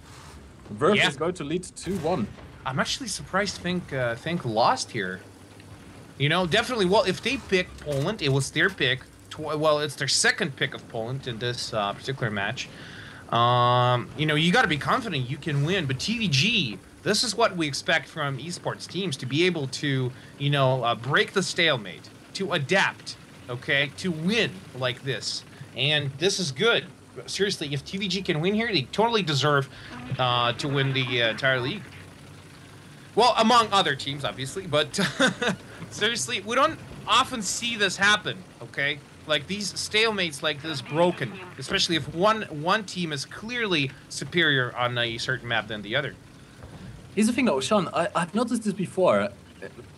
Verve is going to lead 2-1. I'm actually surprised Fink lost here. You know, definitely. Well, if they picked Poland, it was their pick. Well, it's their second pick of Poland in this particular match. You know, you got to be confident you can win. But TVG, this is what we expect from esports teams, to be able to, you know, break the stalemate, to adapt, okay, to win like this. And this is good. Seriously, if TVG can win here, they totally deserve to win the entire league. Well, among other teams, obviously, but seriously, we don't often see this happen, okay? Like, these stalemates like this broken, especially if one team is clearly superior on a certain map than the other. Here's the thing though, Sean, I've noticed this before.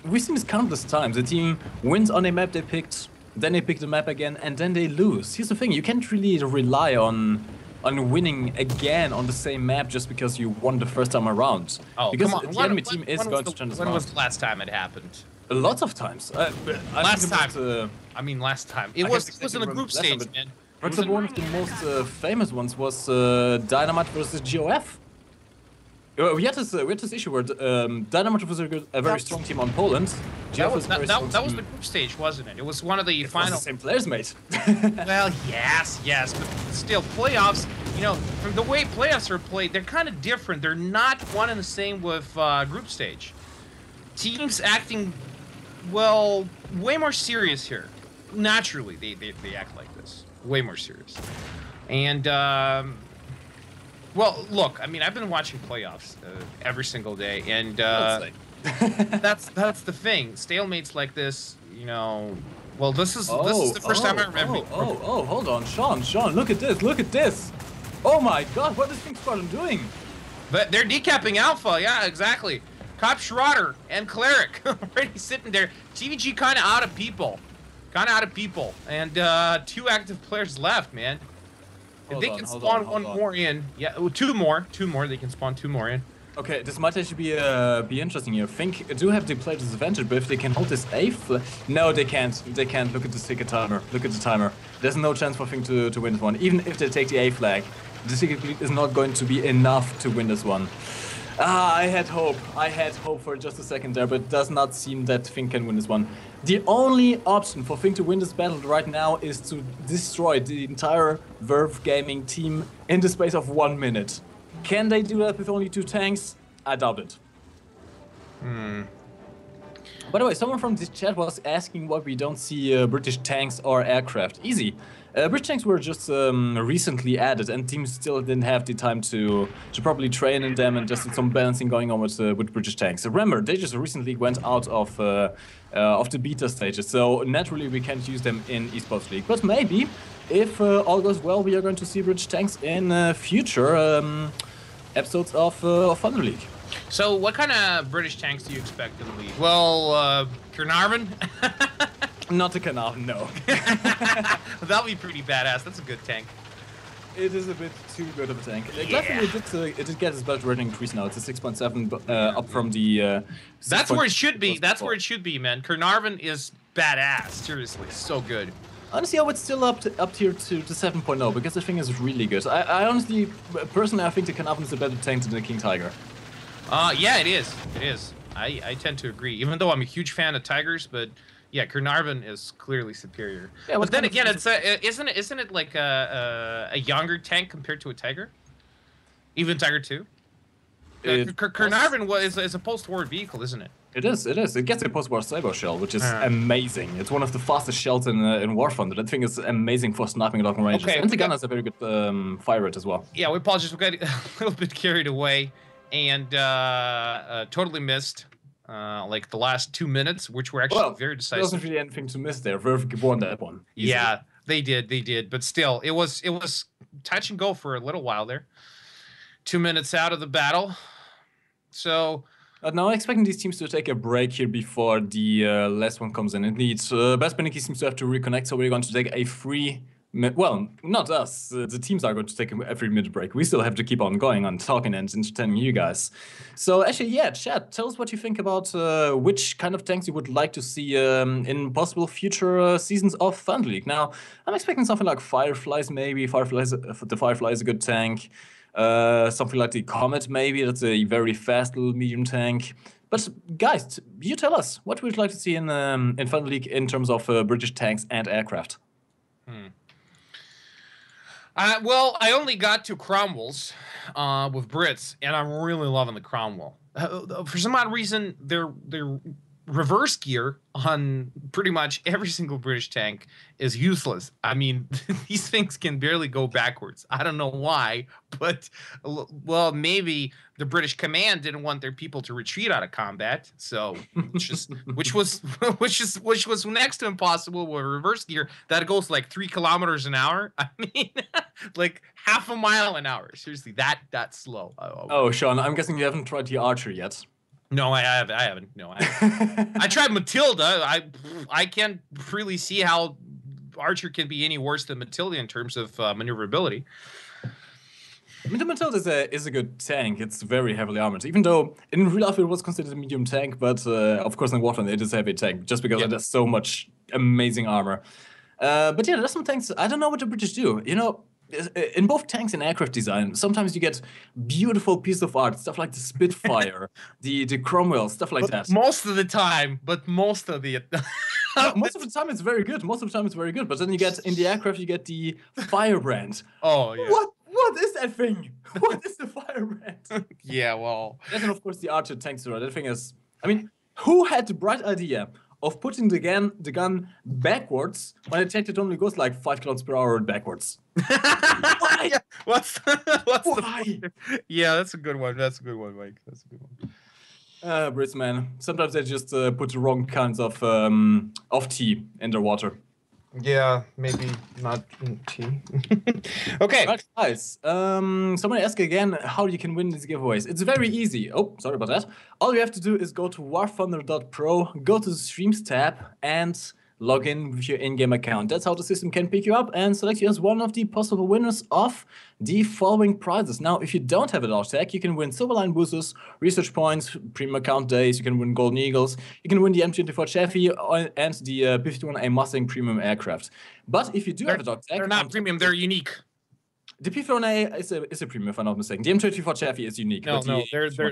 We've seen this countless times. The team wins on a map they picked, then they pick the map again, and then they lose. Here's the thing, you can't really rely on winning again on the same map just because you won the first time around. Oh, because come on. the enemy team is going to turn this around. When was the last time it happened? Lots of times. Last time. I mean, last time. It was in the group stage, man. For example, one of the most famous ones was Dynamite versus GOF. We had this issue where Dynamite was a very strong team on Poland. That was the group stage, wasn't it? It was one of the final. The same players, mate. Well, yes, but still, playoffs. You know, from the way playoffs are played, they're kind of different. They're not one and the same with group stage. Teams acting, well, way more serious here. Naturally, they act like this. Way more serious. And, well, look, I mean, I've been watching playoffs every single day, and that's the thing. Stalemates like this, you know. Well, this is the first time I remember. Hold on, Sean, look at this. Oh my God, what is Think Squadron doing? But they're decapping Alpha, yeah, exactly. Cop Schroeder and Cleric already sitting there. TVG kind of out of people. And 2 active players left, man. If they can spawn one more in, yeah, two more, they can spawn 2 more in. Okay, this might actually be interesting here. Think do have the play disadvantage, but if they can hold this A flag, no, they can't. Look at the ticket timer. Look at the timer. There's no chance for Think to win this one. Even if they take the A flag, the ticket lead is not going to be enough to win this one. I had hope for just a second there, but it does not seem that Think can win this one. The only option for Think to win this battle right now is to destroy the entire Verve Gaming team in the space of 1 minute. Can they do that with only 2 tanks? I doubt it. By the way, someone from this chat was asking why we don't see British tanks or aircraft. Easy. British tanks were just recently added, and teams still didn't have the time to properly train in them, and just some balancing going on with British tanks. Remember, they just recently went out of the beta stages, so naturally we can't use them in Esports League. But maybe, if all goes well, we are going to see British tanks in future episodes of Thunder League. So, what kind of British tanks do you expect in the league? Well, Carnarvon? Not the Carnarvon, no. That'll be pretty badass. That's a good tank. It is a bit too good of a tank. Definitely, it did get its battle rating increase now. It's a 6.7 up from the. That's where it should be. That's where it should be, man. Carnarvon is badass. Seriously, so good. Honestly, I would still up here to 7.0 because the thing is really good. I honestly, personally, I think the Carnarvon is a better tank than the King Tiger. Yeah, it is. It is. I tend to agree. Even though I'm a huge fan of Tigers, but yeah, Carnarvon is clearly superior. Yeah, but then again, it's isn't it like a younger tank compared to a Tiger? Even Tiger 2? Carnarvon is a post-war vehicle, isn't it? It is. It gets a post-war Cyber shell, which is amazing. It's one of the fastest shells in Warthunder. That thing is amazing for sniping at long ranges. Okay, and the gun has a very good fire rate as well. Yeah, we apologize. We got a little bit carried away and totally missed like the last 2 minutes, which were actually very decisive. There wasn't really anything to miss there. Verve won that one. Easily. Yeah, they did. But still, it was touch and go for a little while there. 2 minutes out of the battle. So... now I'm expecting these teams to take a break here before the last one comes in. Indeed, Best Panicky seems to have to reconnect, so we're going to take a free... Well, not us. The teams are going to take a 3-minute break. We still have to keep on going on talking and entertaining you guys. So actually, yeah, chat, tell us what you think about which kind of tanks you would like to see in possible future seasons of Thunder League. Now, I'm expecting something like Fireflies, maybe. The Firefly is a good tank. Something like the Comet, maybe. That's a very fast little medium tank. But guys, you tell us, what would you like to see in Thunder League in terms of British tanks and aircraft? Well, I only got to Cromwells with Brits, and I'm really loving the Cromwell. For some odd reason, their reverse gear on pretty much every single British tank is useless. I mean, these things can barely go backwards. I don't know why, but well, maybe the British command didn't want their people to retreat out of combat, so which was next to impossible with reverse gear that goes like 3 kilometers an hour. I mean, like half a mile an hour. Seriously, that slow. Oh, Sean, I'm guessing you haven't tried the archer yet. No, I haven't. No, I tried Matilda. I can't really see how Archer can be any worse than Matilda in terms of maneuverability. I mean, the Matilda is a good tank. It's very heavily armored, even though in real life it was considered a medium tank. But of course, in Warthunder it is a heavy tank, just because it has so much amazing armor. But yeah, there's some tanks. I don't know what the British do. You know, in both tanks and aircraft design, sometimes you get beautiful piece of art, stuff like the Spitfire, the Cromwell, stuff like that. Most of the time, most of the time it's very good. Most of the time it's very good. But then you get in the aircraft, you get the Firebrand. Oh yeah. What is that thing? What is the Firebrand? Yeah, well. And then of course the Archer tank turret. That thing is, I mean, who had the bright idea of putting the gun backwards when it detected only goes like 5 kilometers per hour backwards? Why? Yeah, what's Why? Yeah, that's a good one. That's a good one, Mike. That's a good one. Brits, man. Sometimes they just put the wrong kinds of tea in their water. Yeah, maybe not tea. Okay. Right, guys. Somebody asked again how you can win these giveaways. It's very easy. Oh, sorry about that. All you have to do is go to Warthunder.pro, go to the Streams tab, and log in with your in-game account. That's how the system can pick you up and select you as one of the possible winners of the following prizes. Now, if you don't have a dog tag, you can win Silverline boosters, research points, premium account days, you can win Golden Eagles, you can win the M24 Chevy and the P-51A Mustang premium aircraft. But if you do have a dog tag... They're not premium, they're unique. The P-51A is a premium, if I'm not mistaken. The M24 Chevy is unique. No,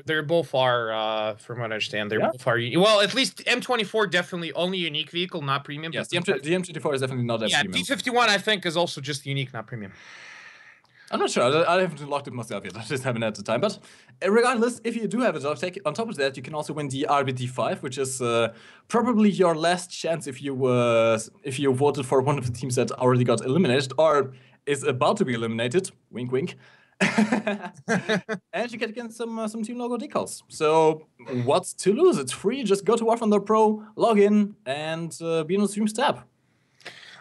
they're both are, from what I understand, they're both are unique. Well, at least M24 definitely only unique vehicle, not premium. Yes, the M24 is definitely not that premium. Yeah, P-51 I think is also just unique, not premium. I'm not sure. I haven't locked it myself yet. I just haven't had the time. But regardless, if you do have a dog tag, on top of that, you can also win the RBT5, which is probably your last chance if you voted for one of the teams that already got eliminated or is about to be eliminated. Wink, wink. And you get again some team logo decals. So what's to lose? It's free. Just go to Warthunder.pro, log in, and be on the Streams tab.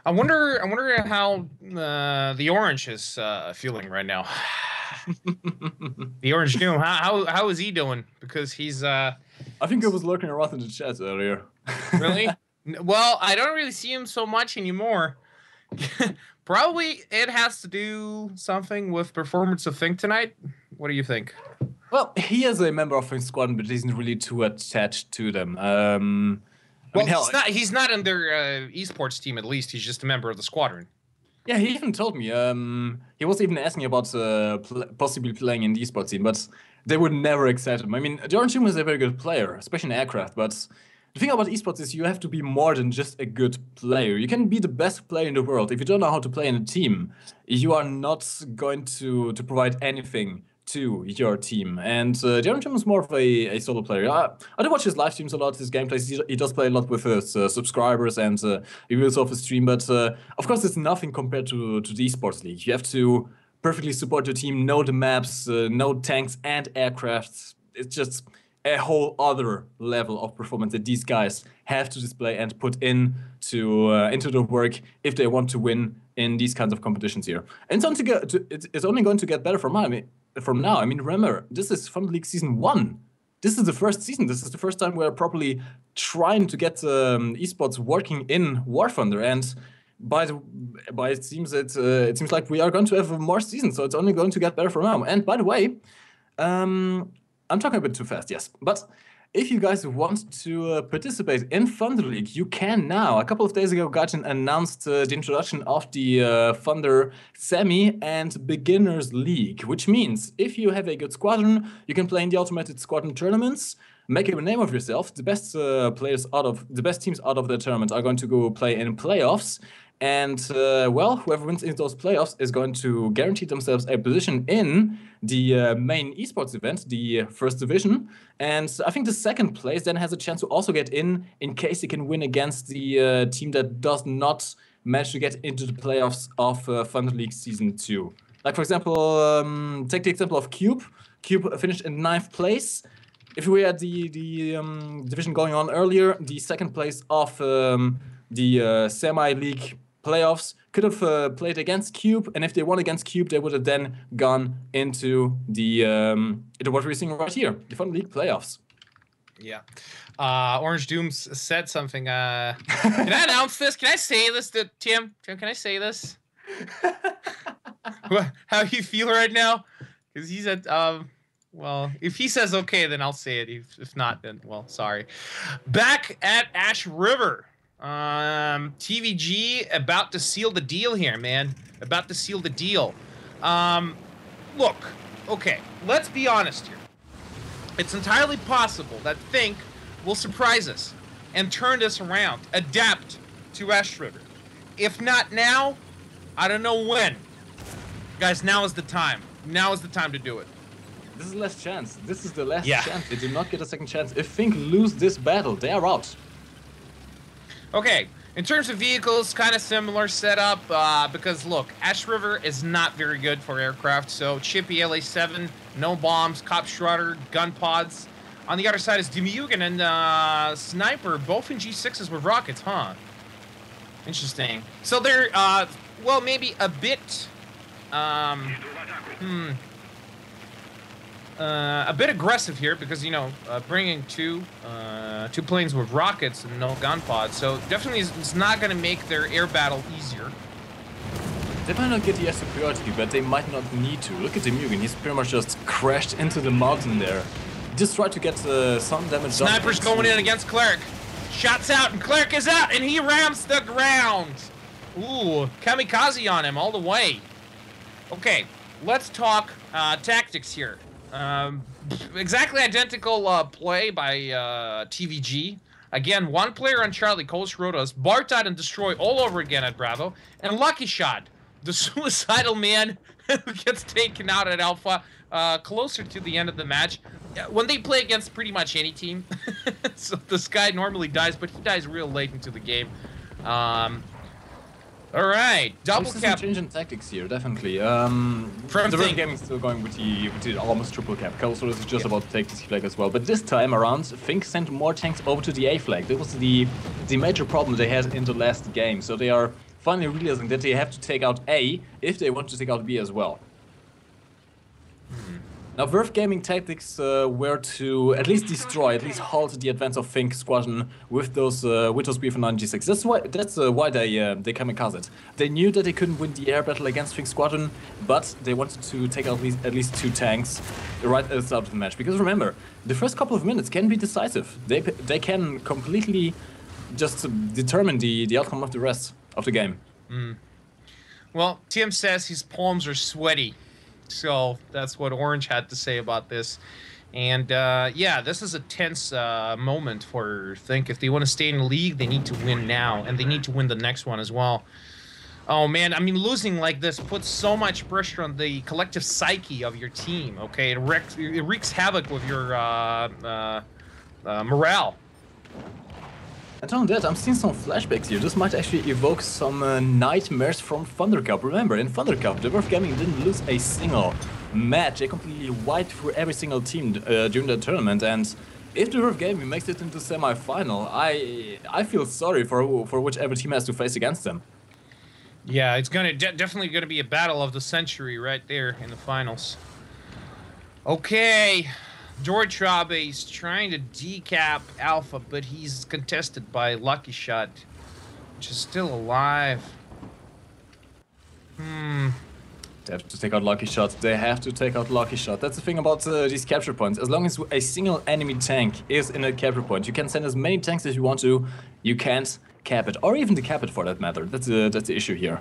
I wonder how the Orange is feeling right now. The Orange Doom. How is he doing? Because he's. I think I was lurking around in the chat earlier. Really? Well, I don't really see him so much anymore. Probably it has to do something with performance of Think tonight. What do you think? Well, he is a member of Think Squadron, but isn't really too attached to them. Well, he's not in their esports team, at least. He's just a member of the squadron. Yeah, he even told me. He was even asking about possibly playing in the esports team, but they would never accept him. I mean, the Orange Team is a very good player, especially in aircraft, but the thing about esports is you have to be more than just a good player. You can be the best player in the world. If you don't know how to play in a team, you are not going to provide anything to your team. And Jeremy Jim is more of a solo player. I do watch his live streams a lot, his gameplays. He does play a lot with his subscribers and reviews of his stream. But of course, it's nothing compared to the esports league. You have to perfectly support your team, know the maps, know tanks and aircrafts. It's just a whole other level of performance that these guys have to display and put into the work if they want to win in these kinds of competitions here. And it's only going to get better from now. I mean, remember, this is Thunder League Season 1. This is the first season. This is the first time we're properly trying to get esports working in War Thunder. And by it seems like we are going to have more seasons, so it's only going to get better from now. And by the way, I'm talking a bit too fast, yes. But if you guys want to participate in Thunder League, you can now. A couple of days ago, Gaijin announced the introduction of the Thunder Semi and Beginners League, which means if you have a good squadron, you can play in the automated squadron tournaments, make a name of yourself. The best the best teams out of the tournament are going to go play in playoffs. And, well, whoever wins in those playoffs is going to guarantee themselves a position in the main esports event, the first division. And I think the second place then has a chance to also get in case they can win against the team that does not manage to get into the playoffs of Thunder League Season 2. Like, for example, take the example of Cube. Cube finished in 9th place. If we had the division going on earlier, the second place of the semi-league playoffs could have played against Cube, and if they won against Cube, they would have then gone into what we're seeing right here, the Fun League playoffs. Yeah. Orange Dooms said something. Can I announce this? Can I say this to Tim? Tim, can I say this? How you feel right now? Because he said, well, if he says okay, then I'll say it. If not, then, well, sorry. Back at Ash River. TVG about to seal the deal here, man. About to seal the deal. Look, okay, let's be honest here. It's entirely possible that Fink will surprise us and turn this around, adapt to Ash River. If not now, I don't know when. Guys, now is the time. Now is the time to do it. This is the last chance. This is the last Yeah. chance. They do not get a second chance. If Fink lose this battle, they are out. Okay, in terms of vehicles, kind of similar setup, because look, Ash River is not very good for aircraft, so Chippy LA-7, no bombs, Cop Schroeder, gun pods. On the other side is Demugen and Sniper, both in G6s with rockets, huh? Interesting. So they're, well, maybe a bit, a bit aggressive here because, you know, bringing two planes with rockets and no gun pods. So definitely it's not going to make their air battle easier. They might not get the air superiority, but they might not need to. Look at the Mugen. He's pretty much just crashed into the mountain there. He just tried to get some damage. Sniper's going in against Cleric. Shots out and Cleric is out and he rams the ground. Ooh, kamikaze on him all the way. Okay, let's talk tactics here. Exactly identical play by TVG. Again, one player on Charlie, Coast Rotos, Bartad and Destroy all over again at Bravo, and Lucky Shot, the suicidal man who gets taken out at Alpha closer to the end of the match. When they play against pretty much any team, so this guy normally dies, but he dies real late into the game. All right, double cap. Change in tactics here, definitely. From the Fink. Gaming is still going with the almost triple cap. Coastal is just about to take this flag as well. But this time around, Fink sent more tanks over to the A flag. That was the major problem they had in the last game. So they are finally realizing that they have to take out A if they want to take out B as well. Now, Verve Gaming tactics were to at least destroy, at least halt the advance of Fink Squadron with those BF9 G6. That's why they kamikazed. They knew that they couldn't win the air battle against Fink Squadron, but they wanted to take out at least 2 tanks right at the start of the match. Because remember, the first couple of minutes can be decisive. They can completely just determine the outcome of the rest of the game. Well, Tim says his palms are sweaty. So that's what Orange had to say about this. And yeah, this is a tense moment for Think. If they want to stay in the league, they need to win now. And they need to win the next one as well. Oh, man, I mean, losing like this puts so much pressure on the collective psyche of your team, okay? It wreaks havoc with your morale. And on that, I'm seeing some flashbacks here. This might actually evoke some nightmares from Thunder Cup. Remember, in Thunder Cup, the Verve Gaming didn't lose a single match. They completely wiped through every single team during the tournament. And if the Verve Gaming makes it into semi-final, I feel sorry for whichever team has to face against them. Yeah, it's gonna definitely gonna be a battle of the century right there in the finals. Okay. George Trabe is trying to decap Alpha, but he's contested by Lucky Shot, which is still alive. They have to take out Lucky Shot. They have to take out Lucky Shot. That's the thing about these capture points. As long as a single enemy tank is in a capture point, you can send as many tanks as you want to. You can't cap it, or even decap it for that matter. That's the issue here.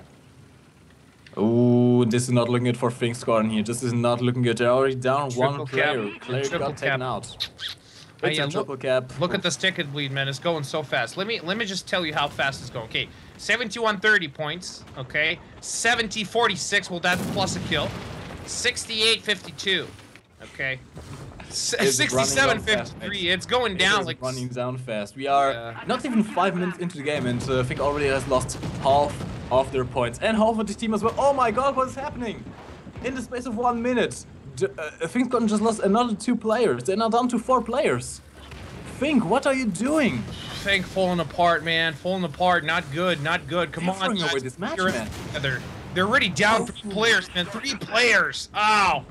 Ooh, this is not looking good for Fink Squadron here. This is not looking good. They're already down one player. Player got taken out. It's a triple cap. Look at this ticket bleed, man. It's going so fast. Let me just tell you how fast it's going. Okay, 7130 points. Okay, 7046. Well, that's plus a kill. 6852. Okay. 6753. It's going down like running down fast. We are not even 5 minutes into the game, and Fink already has lost half of their points and half of the team as well. Oh my God, what is happening? In the space of 1 minute, Fink Squadron just lost another 2 players. They're now down to 4 players. Fink, what are you doing? Fink falling apart, man. Falling apart. Not good. Not good. Come on, guys. This match, man. They're already down 3 players, man. 3 players. Ow.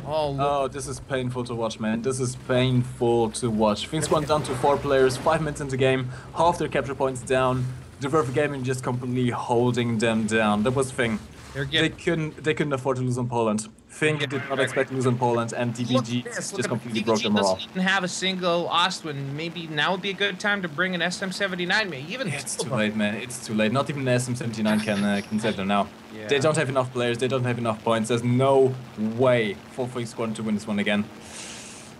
Oh, this is painful to watch, man. This is painful to watch. Fink Squadron down to 4 players, 5 minutes into the game, half their capture points down. The Verve Gaming just completely holding them down. That was Fink. They're They getting. couldn't afford to lose in Poland. Fink Yeah, did not right. expect to lose in Poland, and Look DVG at this. Look just at completely DVG broke their morale. doesn't even have a single Ostwin. Maybe now would be a good time to bring an SM79. Maybe even It's two too of them. late, man. It's too late. Not even an SM79 can save them now. Yeah. They don't have enough players. They don't have enough points. There's no way for Fink Squadron to win this one again.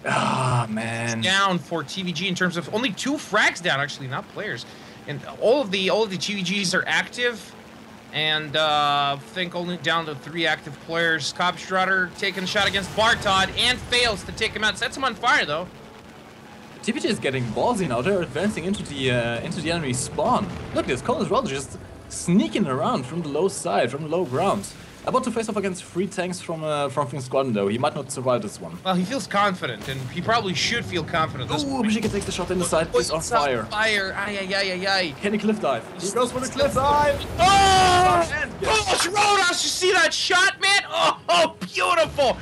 Ah, man. Down for TVG in terms of only 2 frags down, actually, not players. And all of the TVGs are active. And I think only down to 3 active players. Kopstrader taking a shot against Bartod and fails to take him out. Sets him on fire, though. TPG is getting ballsy now. They're advancing into the enemy spawn. Look, this Cole is rather just sneaking around from the low side, from the low ground. About to face off against 3 tanks from Fink Squadron, though. He might not survive this one. Well, he feels confident, and he probably should feel confident. This Ooh, Bashika takes the shot in the side. He's on fire. Fire! Ay, ay, ay, ay, ay. Can he cliff dive? He goes for the cliff dive! Oh! And Oh, Rodos, you see that shot, man? Oh, beautiful!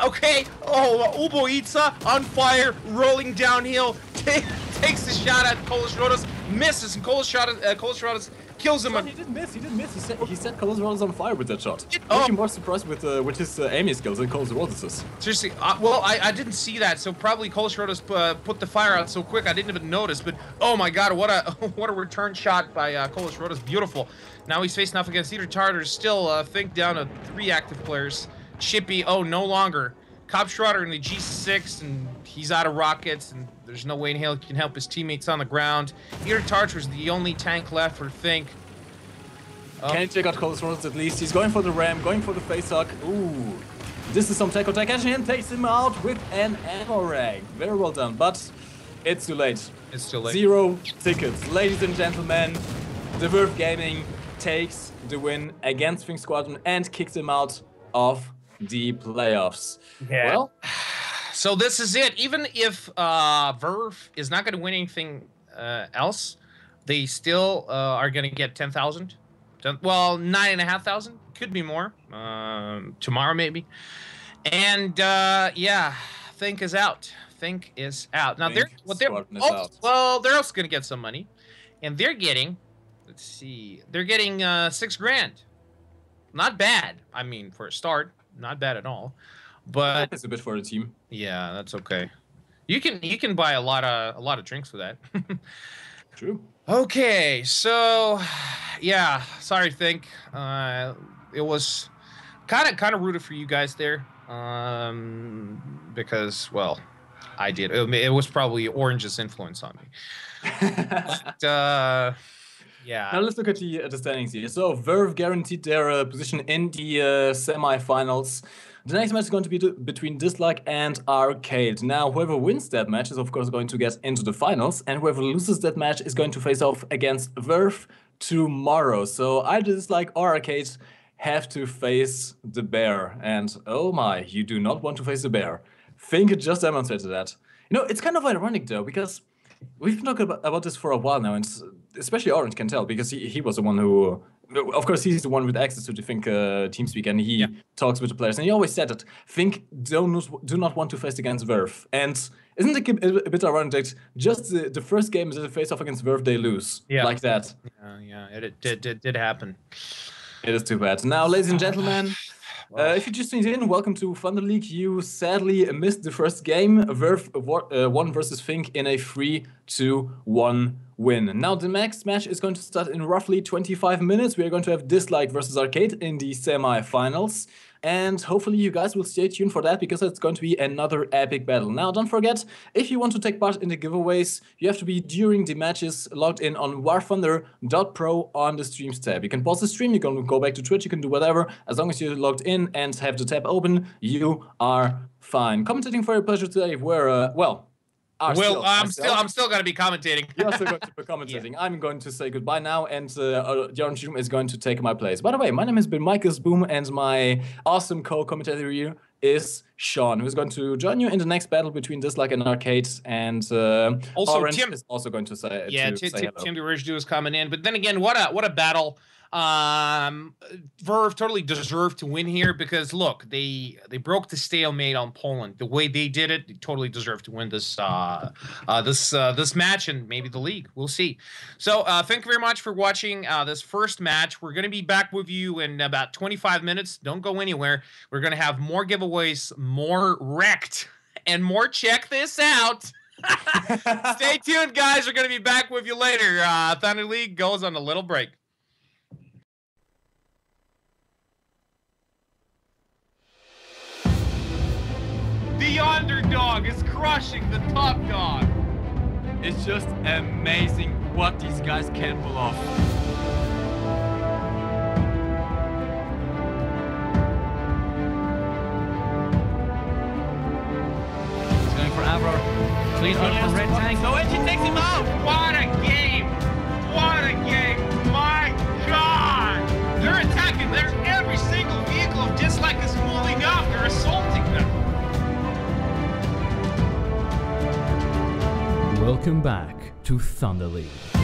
Okay, Uboitsa on fire, rolling downhill, takes the shot at Polish Rodos, misses, and Polish Rodos kills him. He didn't miss. He set Cole's Rollers on fire with that shot. Oh. Actually more surprised with his aiming skills than Cole's Rollers. Seriously, well, I didn't see that, so probably Polish Rodos put the fire out so quick I didn't even notice. But oh my God, what a return shot by Polish Rodos, beautiful. Now he's facing off against Eater Tartars, still Fink down to 3 active players. Chippy, no longer. Kopstrader in the G6, and he's out of rockets, and there's no way in hell he can help his teammates on the ground. Eater Tartar's the only tank left for Fink. Can he take out Cole's Rollers at least? He's going for the ram, going for the face hug. Ooh. This is some tech attack action and takes him out with an ammo rag. Very well done, but it's too late. It's too late. 0 tickets. Ladies and gentlemen, the Verve Gaming takes the win against Fink Squadron and kicks him out of the playoffs. Yeah. Well, so this is it. Even if Verve is not going to win anything else, they still are going to get 10,000. Well, 9,500. Could be more. Tomorrow maybe. And yeah, Fink is out. Fink is out. Now they're also going to get some money, and they're getting. Let's see. They're getting 6 grand. Not bad. I mean, for a start, not bad at all. But it's a bit for the team. Yeah, that's okay. You can buy a lot of drinks for that. True. Okay, so yeah, sorry, Fink. It was kind of rooted for you guys there, because well, I did. It was probably Orange's influence on me. But, yeah. Now let's look at the standings here. So Verve guaranteed their position in the semi-finals. The next match is going to be between Dislike and Arcade. Now, whoever wins that match is of course going to get into the finals, and whoever loses that match is going to face off against Verve tomorrow. So either Dislike or Arcade have to face the bear. And oh my, you do not want to face the bear. Fink just demonstrated that. You know, it's kind of ironic though, because we've been talking about this for a while now, and especially Orange can tell, because he was the one who, of course, he's the one with access to the Fink TeamSpeak, and he talks with the players. And he always said that Fink do not want to face against Verve. And isn't it a bit ironic that just the first game is a face-off against Verve, they lose like that? Yeah, it did happen. It is too bad. Now, ladies and gentlemen, if you just tuned in, welcome to Thunder League. You sadly missed the first game. Verve won versus Fink in a 3-1 win. Now the next match is going to start in roughly 25 minutes. We are going to have Dislike versus Arcade in the semi-finals. And hopefully you guys will stay tuned for that, because it's going to be another epic battle. Now, don't forget, if you want to take part in the giveaways, you have to be during the matches logged in on Warthunder.pro on the streams tab. You can pause the stream, you can go back to Twitch, you can do whatever. As long as you're logged in and have the tab open, you are fine. Commentating for your pleasure today were, I'm still going to be commentating. You're still going to be commentating. Yeah. I'm going to say goodbye now, and the Orange Room is going to take my place. By the way, my name has been Michael's Boom, and my awesome co-commentator here is Sean, who's going to join you in the next battle between Dislike and Arcade. And also Orange Tim is also going to say Tim the Ridge is coming in. But then again, what a battle. Verve totally deserved to win here because look, they broke the stalemate on Poland. The way they did it, they totally deserved to win this this match and maybe the league. We'll see. So thank you very much for watching this first match. We're gonna be back with you in about 25 minutes. Don't go anywhere. We're gonna have more giveaways, more wrecked, and more check this out. Stay tuned, guys. We're gonna be back with you later. Thunder League goes on a little break. The underdog is crushing the top dog. It's just amazing what these guys can pull off. He's going for Avro. Clean out from red tank. So Edgy takes him out. What a game. What a game. My God. They're attacking. Every single vehicle of Dislike is moving up. They're assaulting them. Welcome back to Thunder League.